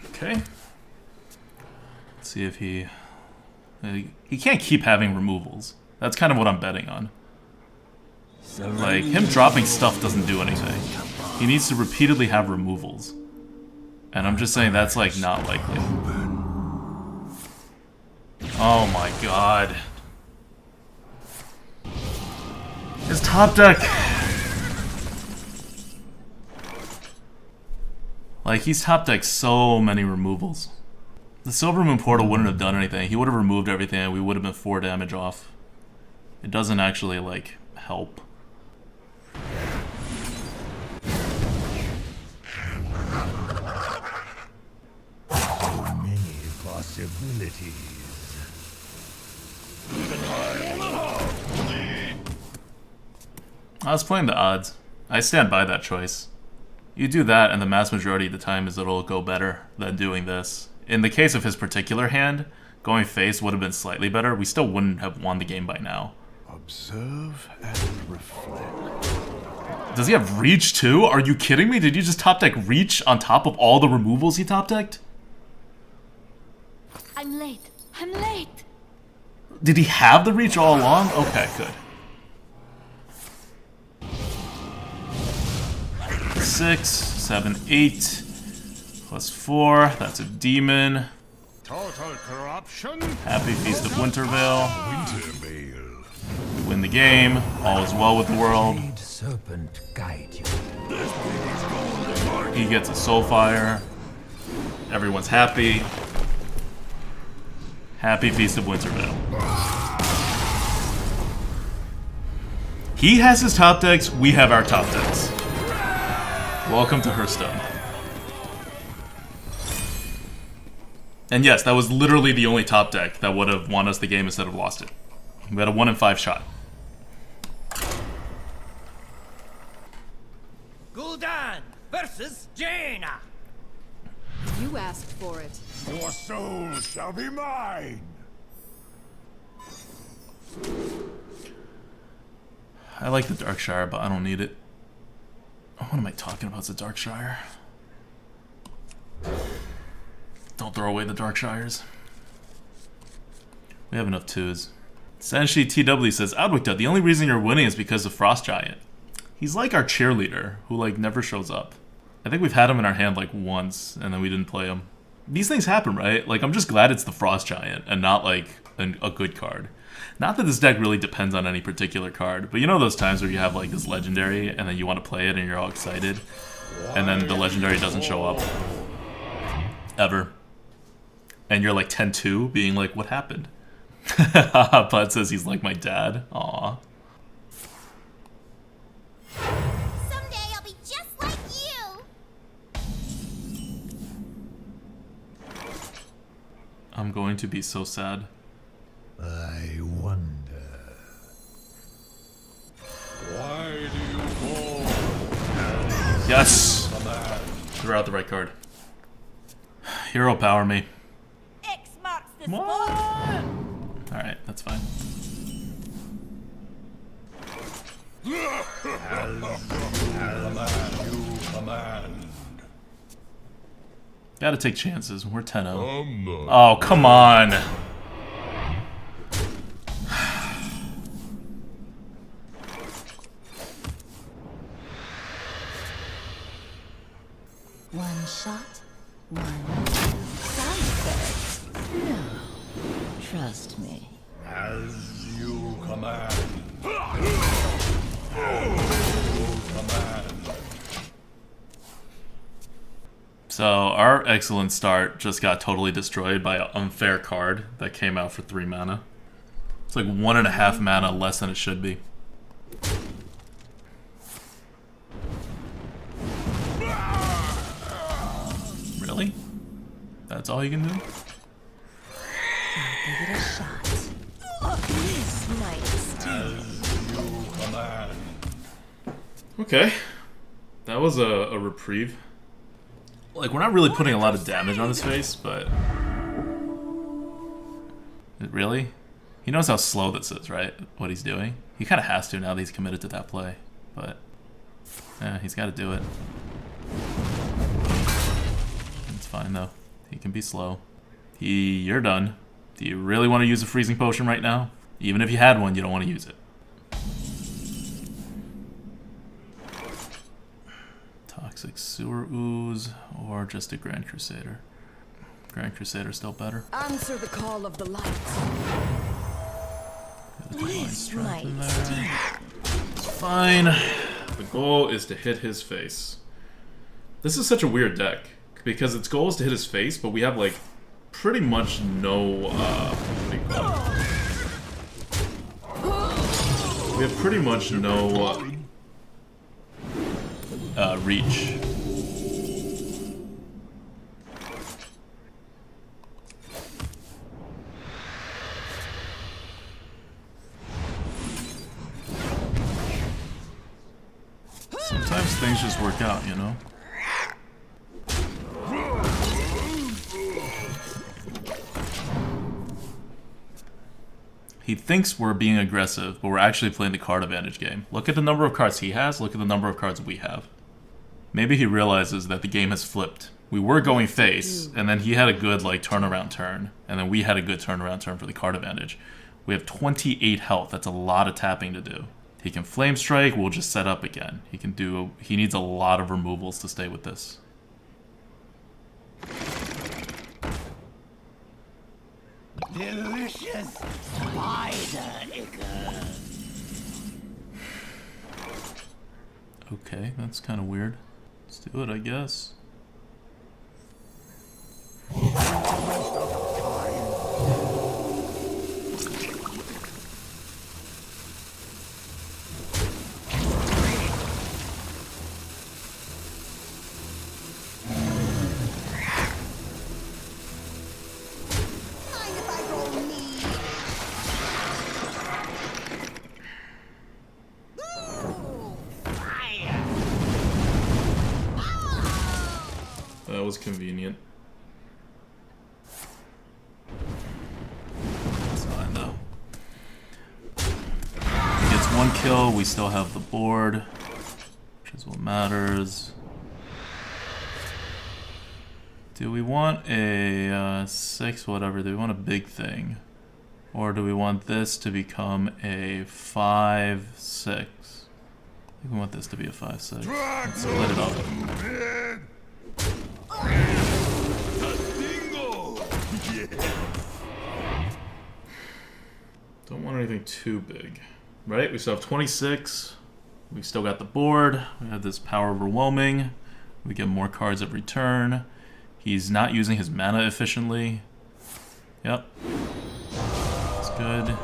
Okay. Let's see if he can't keep having removals. That's kind of what I'm betting on. Like, him dropping stuff doesn't do anything. He needs to repeatedly have removals. And I'm just saying that's, like, not likely. Oh my god. His top deck! Like, he's top decked so many removals. The Silver Moon Portal wouldn't have done anything. He would have removed everything and we would have been 4 damage off. It doesn't actually, like, help. So many possibilities. I was playing the odds. I stand by that choice. You do that and the mass majority of the time is it'll go better than doing this. In the case of his particular hand, going face would have been slightly better. We still wouldn't have won the game by now. Observe and reflect. Does he have reach too? Are you kidding me? Did you just top deck reach on top of all the removals he top decked? I'm late. I'm late. Did he have the reach all along? Okay, good. 6, 7, 8, plus 4. That's a demon. Total corruption. Happy Feast of Wintervale. Wintervale. We win the game. All is well with the world. Lead serpent guide you. He gets a Soulfire. Everyone's happy. Happy Feast of Wintervale. He has his top decks, we have our top decks. Welcome to Hearthstone. And yes, that was literally the only top deck that would have won us the game instead of lost it. We had a 1 in 5 shot. Gul'dan versus Jaina. You asked for it. Your soul shall be mine. I like the Darkshire, but I don't need it. What am I talking about? It's a Darkshire. Don't throw away the Darkshires. We have enough 2s. Senshi TW says, ADWCTA, the only reason you're winning is because of Frost Giant. He's like our cheerleader, who like never shows up. I think we've had him in our hand like once, and then we didn't play him. These things happen, right? Like, I'm just glad it's the Frost Giant, and not like a good card. Not that this deck really depends on any particular card, but you know those times where you have like this legendary, and then you want to play it, and you're all excited, and then the legendary doesn't show up. Ever. And you're like 10-2, being like, what happened? Bud says he's like my dad. Aw. Someday I'll be just like you. I'm going to be so sad. I wonder. Why do you fall? Yes! Throw out the right card. Hero power me. X marks the What? spot. Alright, that's fine. Gotta take chances. We're 10-0. Oh, come on! One shot, one sound effect. No, trust me. As you command. So, our excellent start just got totally destroyed by an unfair card that came out for 3 mana. It's like 1.5 mana less than it should be. Really? That's all you can do? Give it a shot. This might sting. Okay. That was a reprieve. Like, we're not really putting a lot of damage on his face, but... Really? He knows how slow this is, right? What he's doing. He kind of has to now that he's committed to that play. But... yeah, he's got to do it. It's fine, though. He can be slow. You're done. Do you really want to use a freezing potion right now? Even if you had one, you don't want to use it. Toxic Sewer Ooze, or just a Grand Crusader. Grand Crusader still better. Answer the call of the light. This might sting. Fine. The goal is to hit his face. This is such a weird deck, because its goal is to hit his face, but we have like pretty much no, what do you call it? We have pretty much no, reach. Sometimes things just work out, you know? He thinks we're being aggressive, but we're actually playing the card advantage game. Look at the number of cards he has, look at the number of cards we have. Maybe he realizes that the game has flipped. We were going face, and then he had a good like turnaround turn, and then we had a good turnaround turn for the card advantage. We have 28 health, that's a lot of tapping to do. He can Flame Strike, we'll just set up again. He needs a lot of removals to stay with this. Delicious spider ichor. Okay, that's kind of weird. Let's do it, I guess. Mind if I roll me? Ooh, Fire. That was convenient. It's fine though. He gets 1 kill, we still have the board, which is what matters. Do we want a 6 whatever? Do we want a big thing? Or do we want this to become a 5-6? I think we want this to be a 5-6. Let's split it up. Don't want anything too big. Right? We still have 26. We still got the board. We have this power overwhelming. We get more cards every turn. He's not using his mana efficiently. Yep. That's good.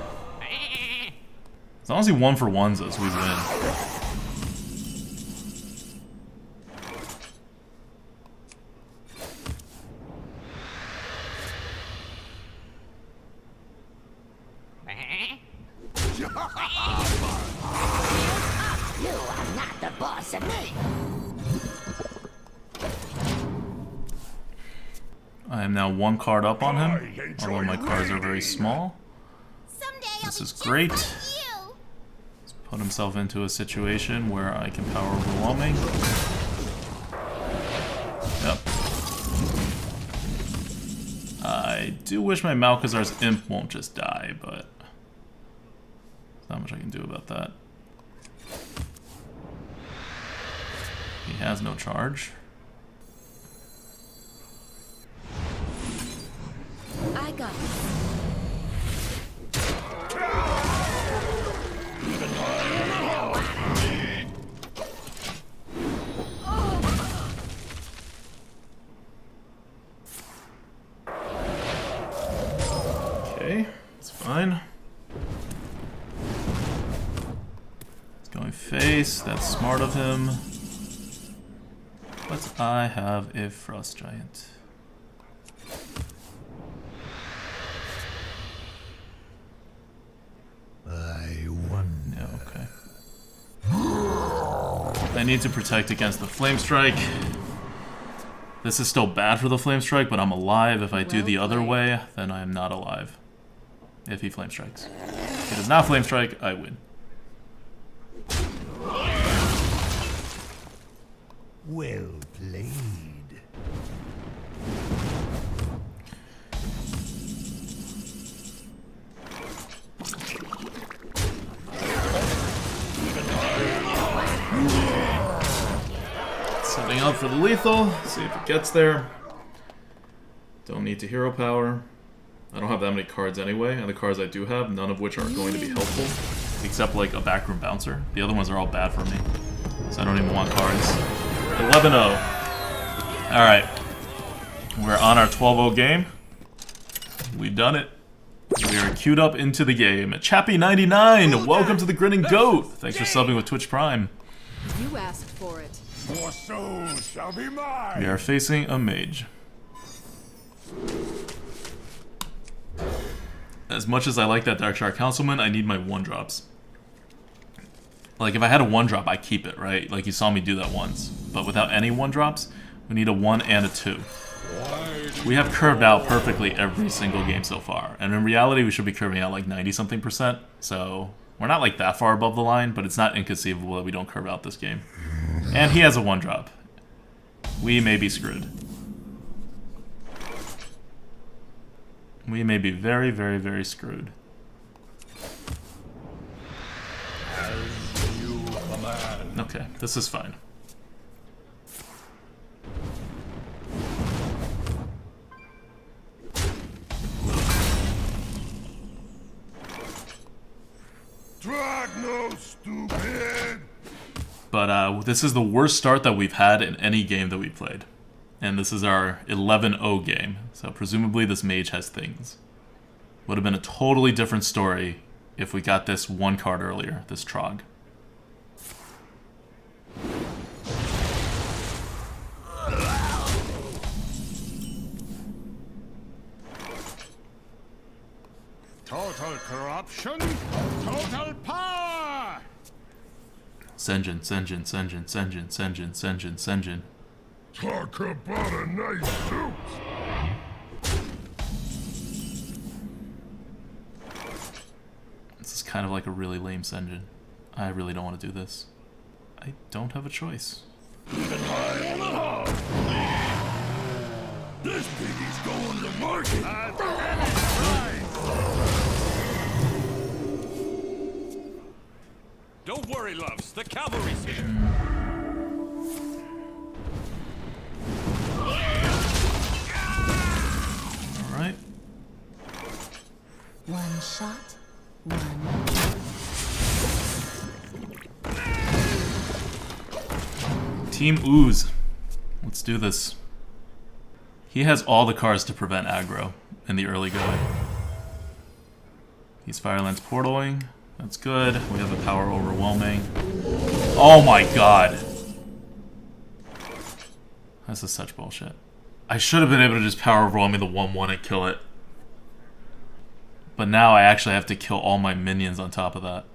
As long as he 1-for-1s us, we win. You are not the boss of me. I am now 1 card up on him, although my cards are very small. This is great. He's put himself into a situation where I can power overwhelming. Yep. I do wish my Malkazar's Imp won't just die, but there's not much I can do about that. He has no charge. I got it. Okay, it's fine. It's going face, that's smart of him. But I have a Frost Giant. Yeah, okay. I need to protect against the Flame Strike. This is still bad for the Flame Strike, but I'm alive. If I do the other way, then I am not alive. If he Flame Strikes. If he does not Flame Strike, I win. Well played. Setting up for the lethal, see if it gets there. Don't need to hero power. I don't have that many cards anyway, and the cards I do have, none of which are going to be helpful. Except like a backroom bouncer. The other ones are all bad for me. So I don't even want cards. 11-0. Alright. We're on our 12-0 game. We've done it. We are queued up into the game. Chappy99, welcome to the Grinning Goat. Thanks for subbing with Twitch Prime. You asked for it. Your soul shall be mine. We are facing a mage. As much as I like that Darkshire Councilman, I need my 1-drops. Like, if I had a 1-drop, I keep it, right? Like, you saw me do that once. But without any 1-drops, we need a 1 and a 2. We have curved out perfectly every single game so far. And in reality, we should be curving out like 90-something%. So, we're not like that far above the line, but it's not inconceivable that we don't curve out this game. And he has a 1-drop. We may be screwed. We may be very, very, very screwed. Okay, this is fine. Drag no stupid. But this is the worst start that we've had in any game that we played. And this is our 11-0 game. So presumably this mage has things. Would have been a totally different story if we got this 1 card earlier, this Trog. Total corruption, total power. Senjin, Senjin, Senjin, Senjin, Senjin, Senjin, Senjin. Talk about a nice suit. This is kind of like a really lame Senjin. I really don't want to do this. I don't have a choice. This piggy's going to market. worry, loves. The cavalry's here. Alright. One shot, one. Team Ooze. Let's do this. He has all the cards to prevent aggro in the early going. He's Firelands portaling. That's good. We have the power overwhelming. Oh my god. This is such bullshit. I should have been able to just power overwhelm me the 1/1 and kill it. But now I actually have to kill all my minions on top of that.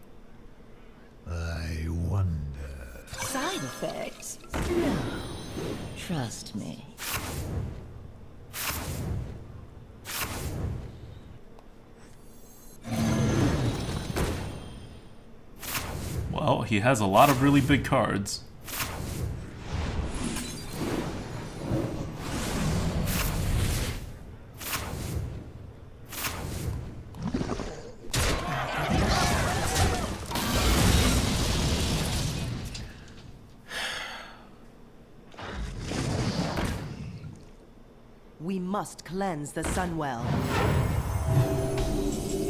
I wonder. Side effects? No. Trust me. Well, he has a lot of really big cards. We must cleanse the Sunwell.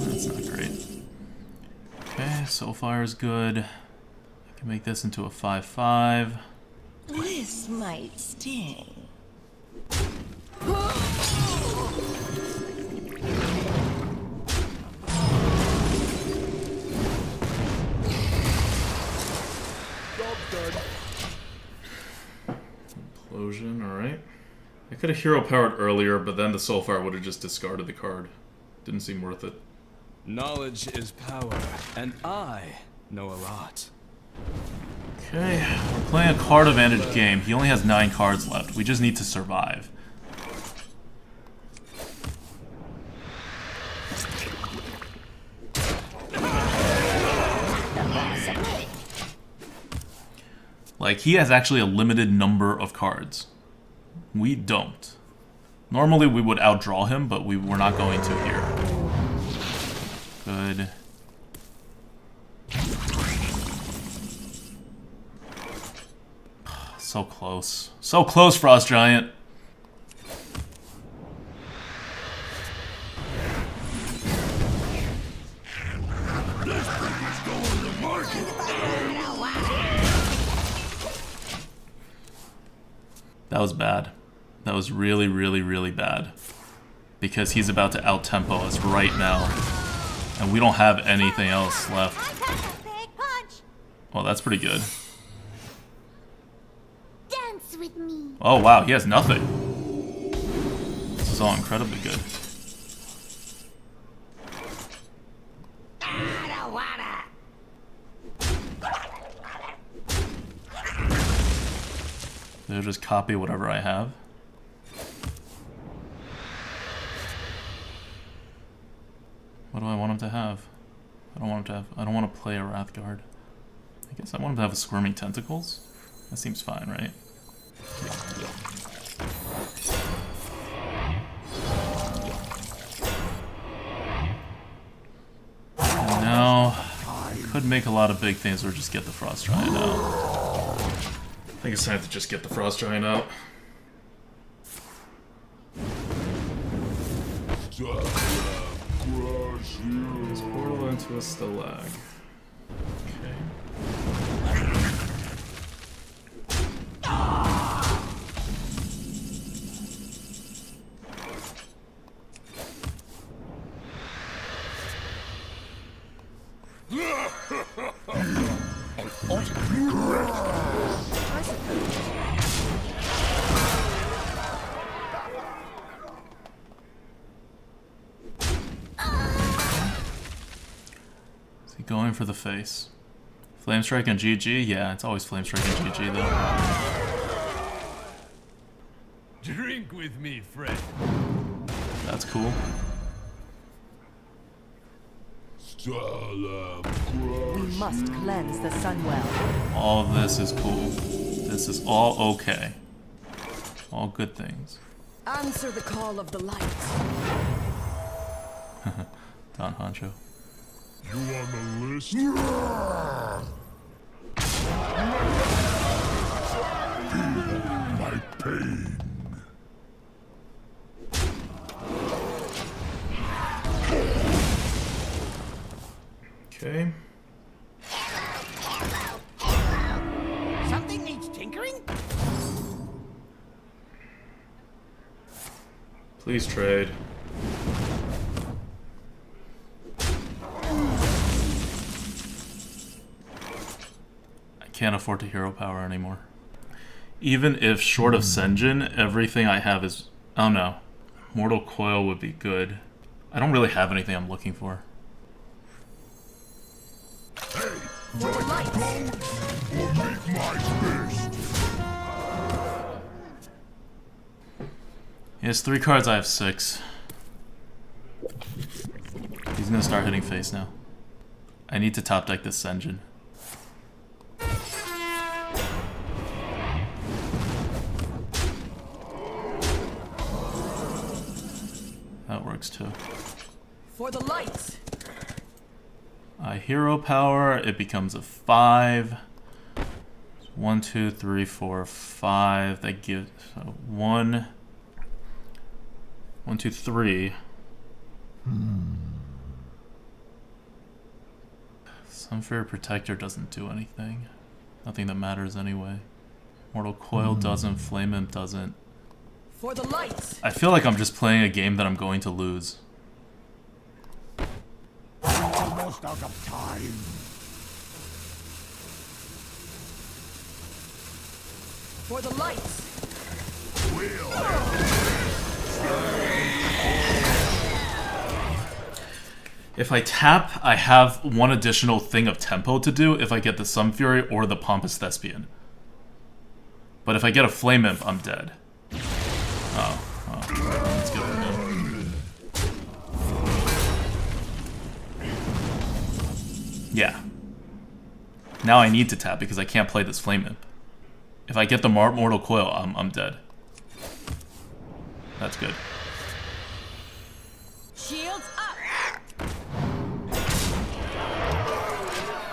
That's not great. Okay, Soulfire is good. I can make this into a 5/5. This might sting. Implosion, alright. I could have hero powered earlier, but then the Soulfire would have just discarded the card. Didn't seem worth it. Knowledge is power, and I know a lot. Okay, we're playing a card advantage game. He only has 9 cards left. We just need to survive. Like, he has actually a limited number of cards. We don't. Normally we would outdraw him, but we're not going to here. Good. So close. So close, Frost Giant. That was bad. That was really, really, really bad. Because he's about to out-tempo us right now. And we don't have anything else left. Well, that's pretty good. Dance with me. Oh, wow, he has nothing. This is all incredibly good. They'll just copy whatever I have. What do I want him to have? I don't want him to have. I don't want to play a Wrathguard. I guess I want him to have a Squirming Tentacles. That seems fine, right? And now I could make a lot of big things or just get the Frost Giant out. I think it's time to just get the Frost Giant out. Let's portal into a Stalag. Okay. Is he going for the face? Flame Strike and GG? Yeah, it's always Flame Strike and GG though. Drink with me, friend. That's cool. We must cleanse the Sunwell. All of this is cool. This is all okay. All good things. Answer the call of the light. Don Honcho. You on the list? My pain. Okay. Something needs tinkering? Please trade. I can't afford to hero power anymore. Even if short of Senjin, everything I have is... Oh no. Mortal Coil would be good. I don't really have anything I'm looking for. Hey, join the code or make my fist. He has 3 cards, I have 6. He's gonna start hitting face now. I need to top deck this Senjin. That works too. For the lights. I hero power, it becomes a 5. 1, 2, 3, 4, 5. That gives 1, 2, 3. Sunfairy Protector doesn't do anything. Nothing that matters anyway. Mortal Coil doesn't, Flame Imp doesn't. For the lights. I feel like I'm just playing a game that I'm going to lose. Almost out of time. For the lights. If I tap, I have one additional thing of tempo to do if I get the Sunfury or the Pompous Thespian. But if I get a Flame Imp, I'm dead. Oh, that's good for him. Yeah. Now I need to tap because I can't play this Flame Imp. If I get the Mortal Coil, I'm dead. That's good. Shields up.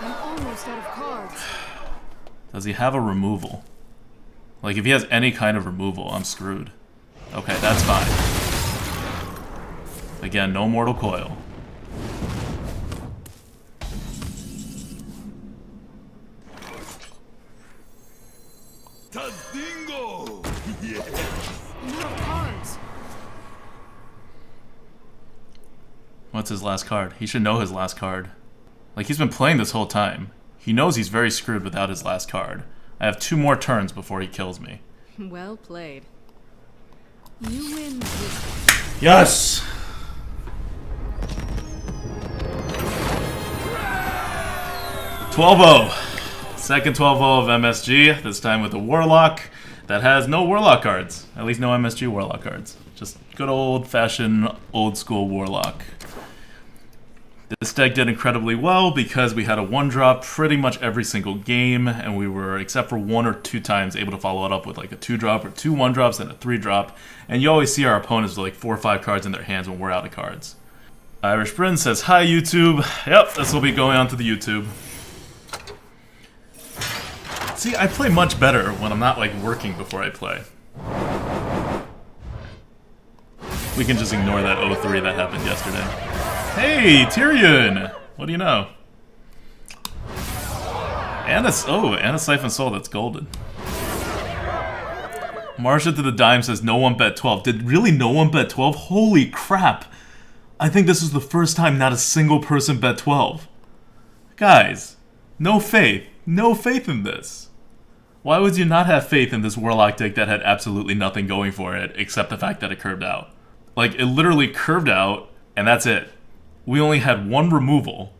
I'm almost out of cards. Does he have a removal? Like, if he has any kind of removal, I'm screwed. Okay, that's fine. Again, no Mortal Coil. Tadingo! Yes! I'm out of cards. What's his last card? He should know his last card. Like, he's been playing this whole time. He knows he's very screwed without his last card. I have 2 more turns before he kills me. Well played. You win this. Yes! Second 12-0 of MSG, this time with a Warlock that has no Warlock cards. At least no MSG Warlock cards. Just good old-fashioned, old-school Warlock. This deck did incredibly well because we had a 1-drop pretty much every single game, and we were, except for 1 or 2 times, able to follow it up with like a 2-drop or 2 1-drops and a 3-drop. And you always see our opponents with like 4 or 5 cards in their hands when we're out of cards. Irish Bryn says, "Hi YouTube." Yep, this will be going on to the YouTube. See, I play much better when I'm not like working before I play. We can just ignore that 0-3 that happened yesterday. Hey, Tyrion! What do you know? And a Siphon Soul, that's golden. Marsha to the Dime says, no one bet 12. Did really no one bet 12? Holy crap! I think this is the first time not a single person bet 12. Guys, no faith. No faith in this. Why would you not have faith in this Warlock deck that had absolutely nothing going for it except the fact that it curved out? Like, it literally curved out, and that's it. We only had 1 removal,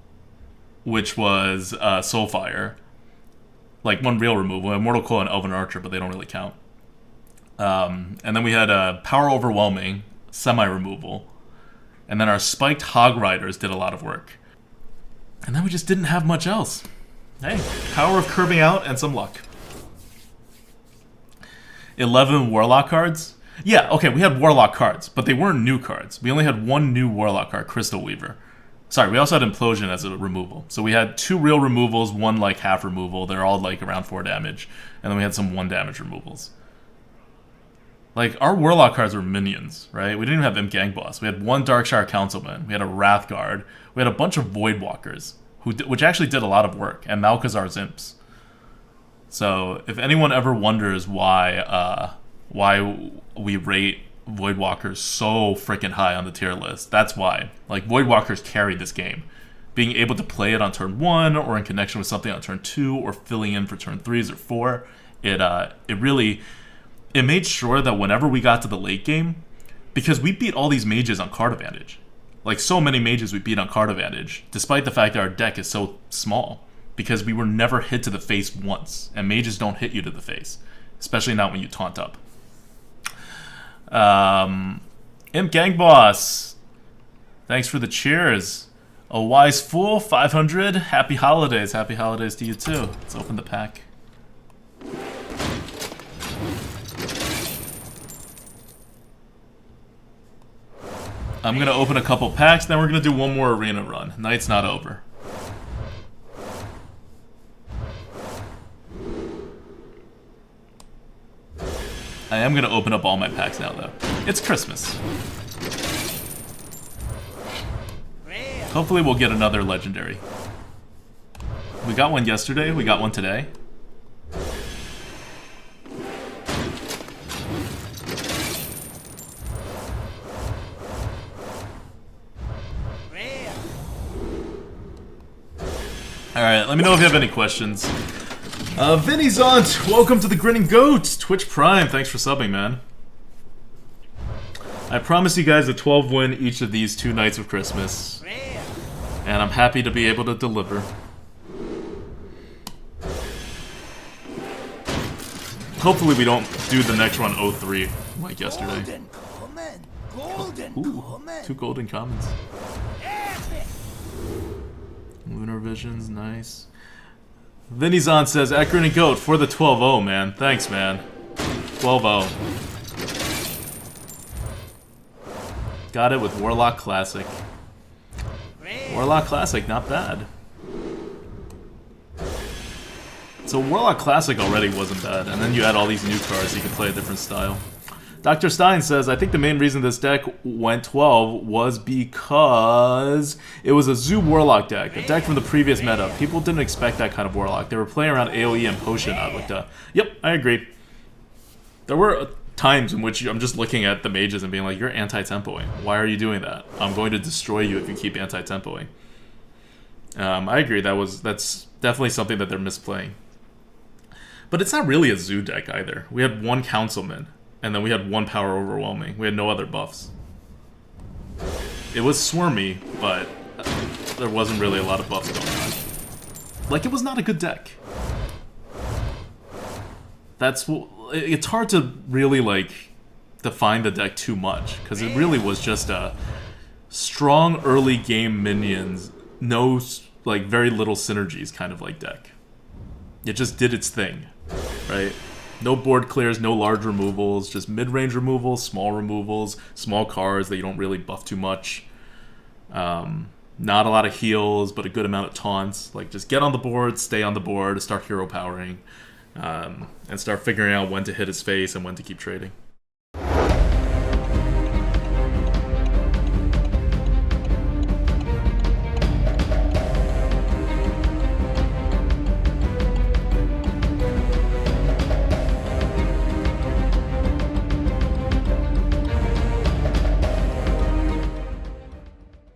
which was Soulfire. Like, 1 real removal. We had Mortal Coil and Elven Archer, but they don't really count. And then we had Power Overwhelming, semi-removal. And then our Spiked Hog Riders did a lot of work. And then we just didn't have much else. Hey, power of curving out and some luck. 11 Warlock cards? Yeah, okay, we had Warlock cards, but they weren't new cards. We only had 1 new Warlock card, Crystal Weaver. Sorry, we also had Implosion as a removal. So we had 2 real removals, 1 like half removal. They're all like around 4 damage. And then we had some 1 damage removals. Like, our Warlock cards were minions, right? We didn't even have Imp Gang Boss. We had 1 Darkshire Councilman. We had a Wrathguard. We had a bunch of Voidwalkers, which actually did a lot of work. And Malkazar's Imps. So, if anyone ever wonders why we rate Voidwalkers so freaking high on the tier list, that's why. Like, Voidwalkers carried this game. Being able to play it on turn 1, or in connection with something on turn 2, or filling in for turn 3s or 4, it made sure that whenever we got to the late game, because we beat all these mages on card advantage. Like, so many mages we beat on card advantage, despite the fact that our deck is so small. Because we were never hit to the face once, and mages don't hit you to the face. Especially not when you taunt up. Imp Gang Boss, thanks for the cheers. A Wise Fool, 500. Happy holidays. Happy holidays to you too. Let's open the pack. I'm going to open a couple packs, then we're going to do one more arena run. Night's not over. I am going to open up all my packs now, though. It's Christmas. Hopefully we'll get another legendary. We got one yesterday, we got one today. Alright, let me know if you have any questions. Vinny Zont, welcome to the Grinning Goat! Twitch Prime, thanks for subbing, man. I promise you guys a 12 win each of these 2 nights of Christmas. And I'm happy to be able to deliver. Hopefully we don't do the next one 0-3 like yesterday. Ooh, 2 golden commons. Lunar Visions, nice. Vinny Zon says, at Grinning Goat for the 12-0, man. Thanks, man. 12-0. Got it with Warlock Classic. Warlock Classic, not bad. So Warlock Classic already wasn't bad, and then you add all these new cards, you can play a different style. Dr. Stein says, I think the main reason this deck went 12 was because it was a Zoo Warlock deck, a deck from the previous meta. People didn't expect that kind of Warlock. They were playing around AoE and Potion Adwicta. Yep, I agree. There were times in which I'm just looking at the mages and being like, you're anti-tempoing. Why are you doing that? I'm going to destroy you if you keep anti-tempoing. I agree, that's definitely something that they're misplaying. But it's not really a Zoo deck either. We had 1 Councilman. And then we had 1 Power Overwhelming. We had no other buffs. It was swarmy, but there wasn't really a lot of buffs going on. Like, it was not a good deck. It's hard to really, like, define the deck too much. Because it really was just a strong early game minions, no, like, very little synergies kind of like deck. It just did its thing, right? No board clears, no large removals, just mid-range removals, small cards that you don't really buff too much. Not a lot of heals, but a good amount of taunts. Like, just get on the board, stay on the board, start hero powering, and start figuring out when to hit his face and when to keep trading.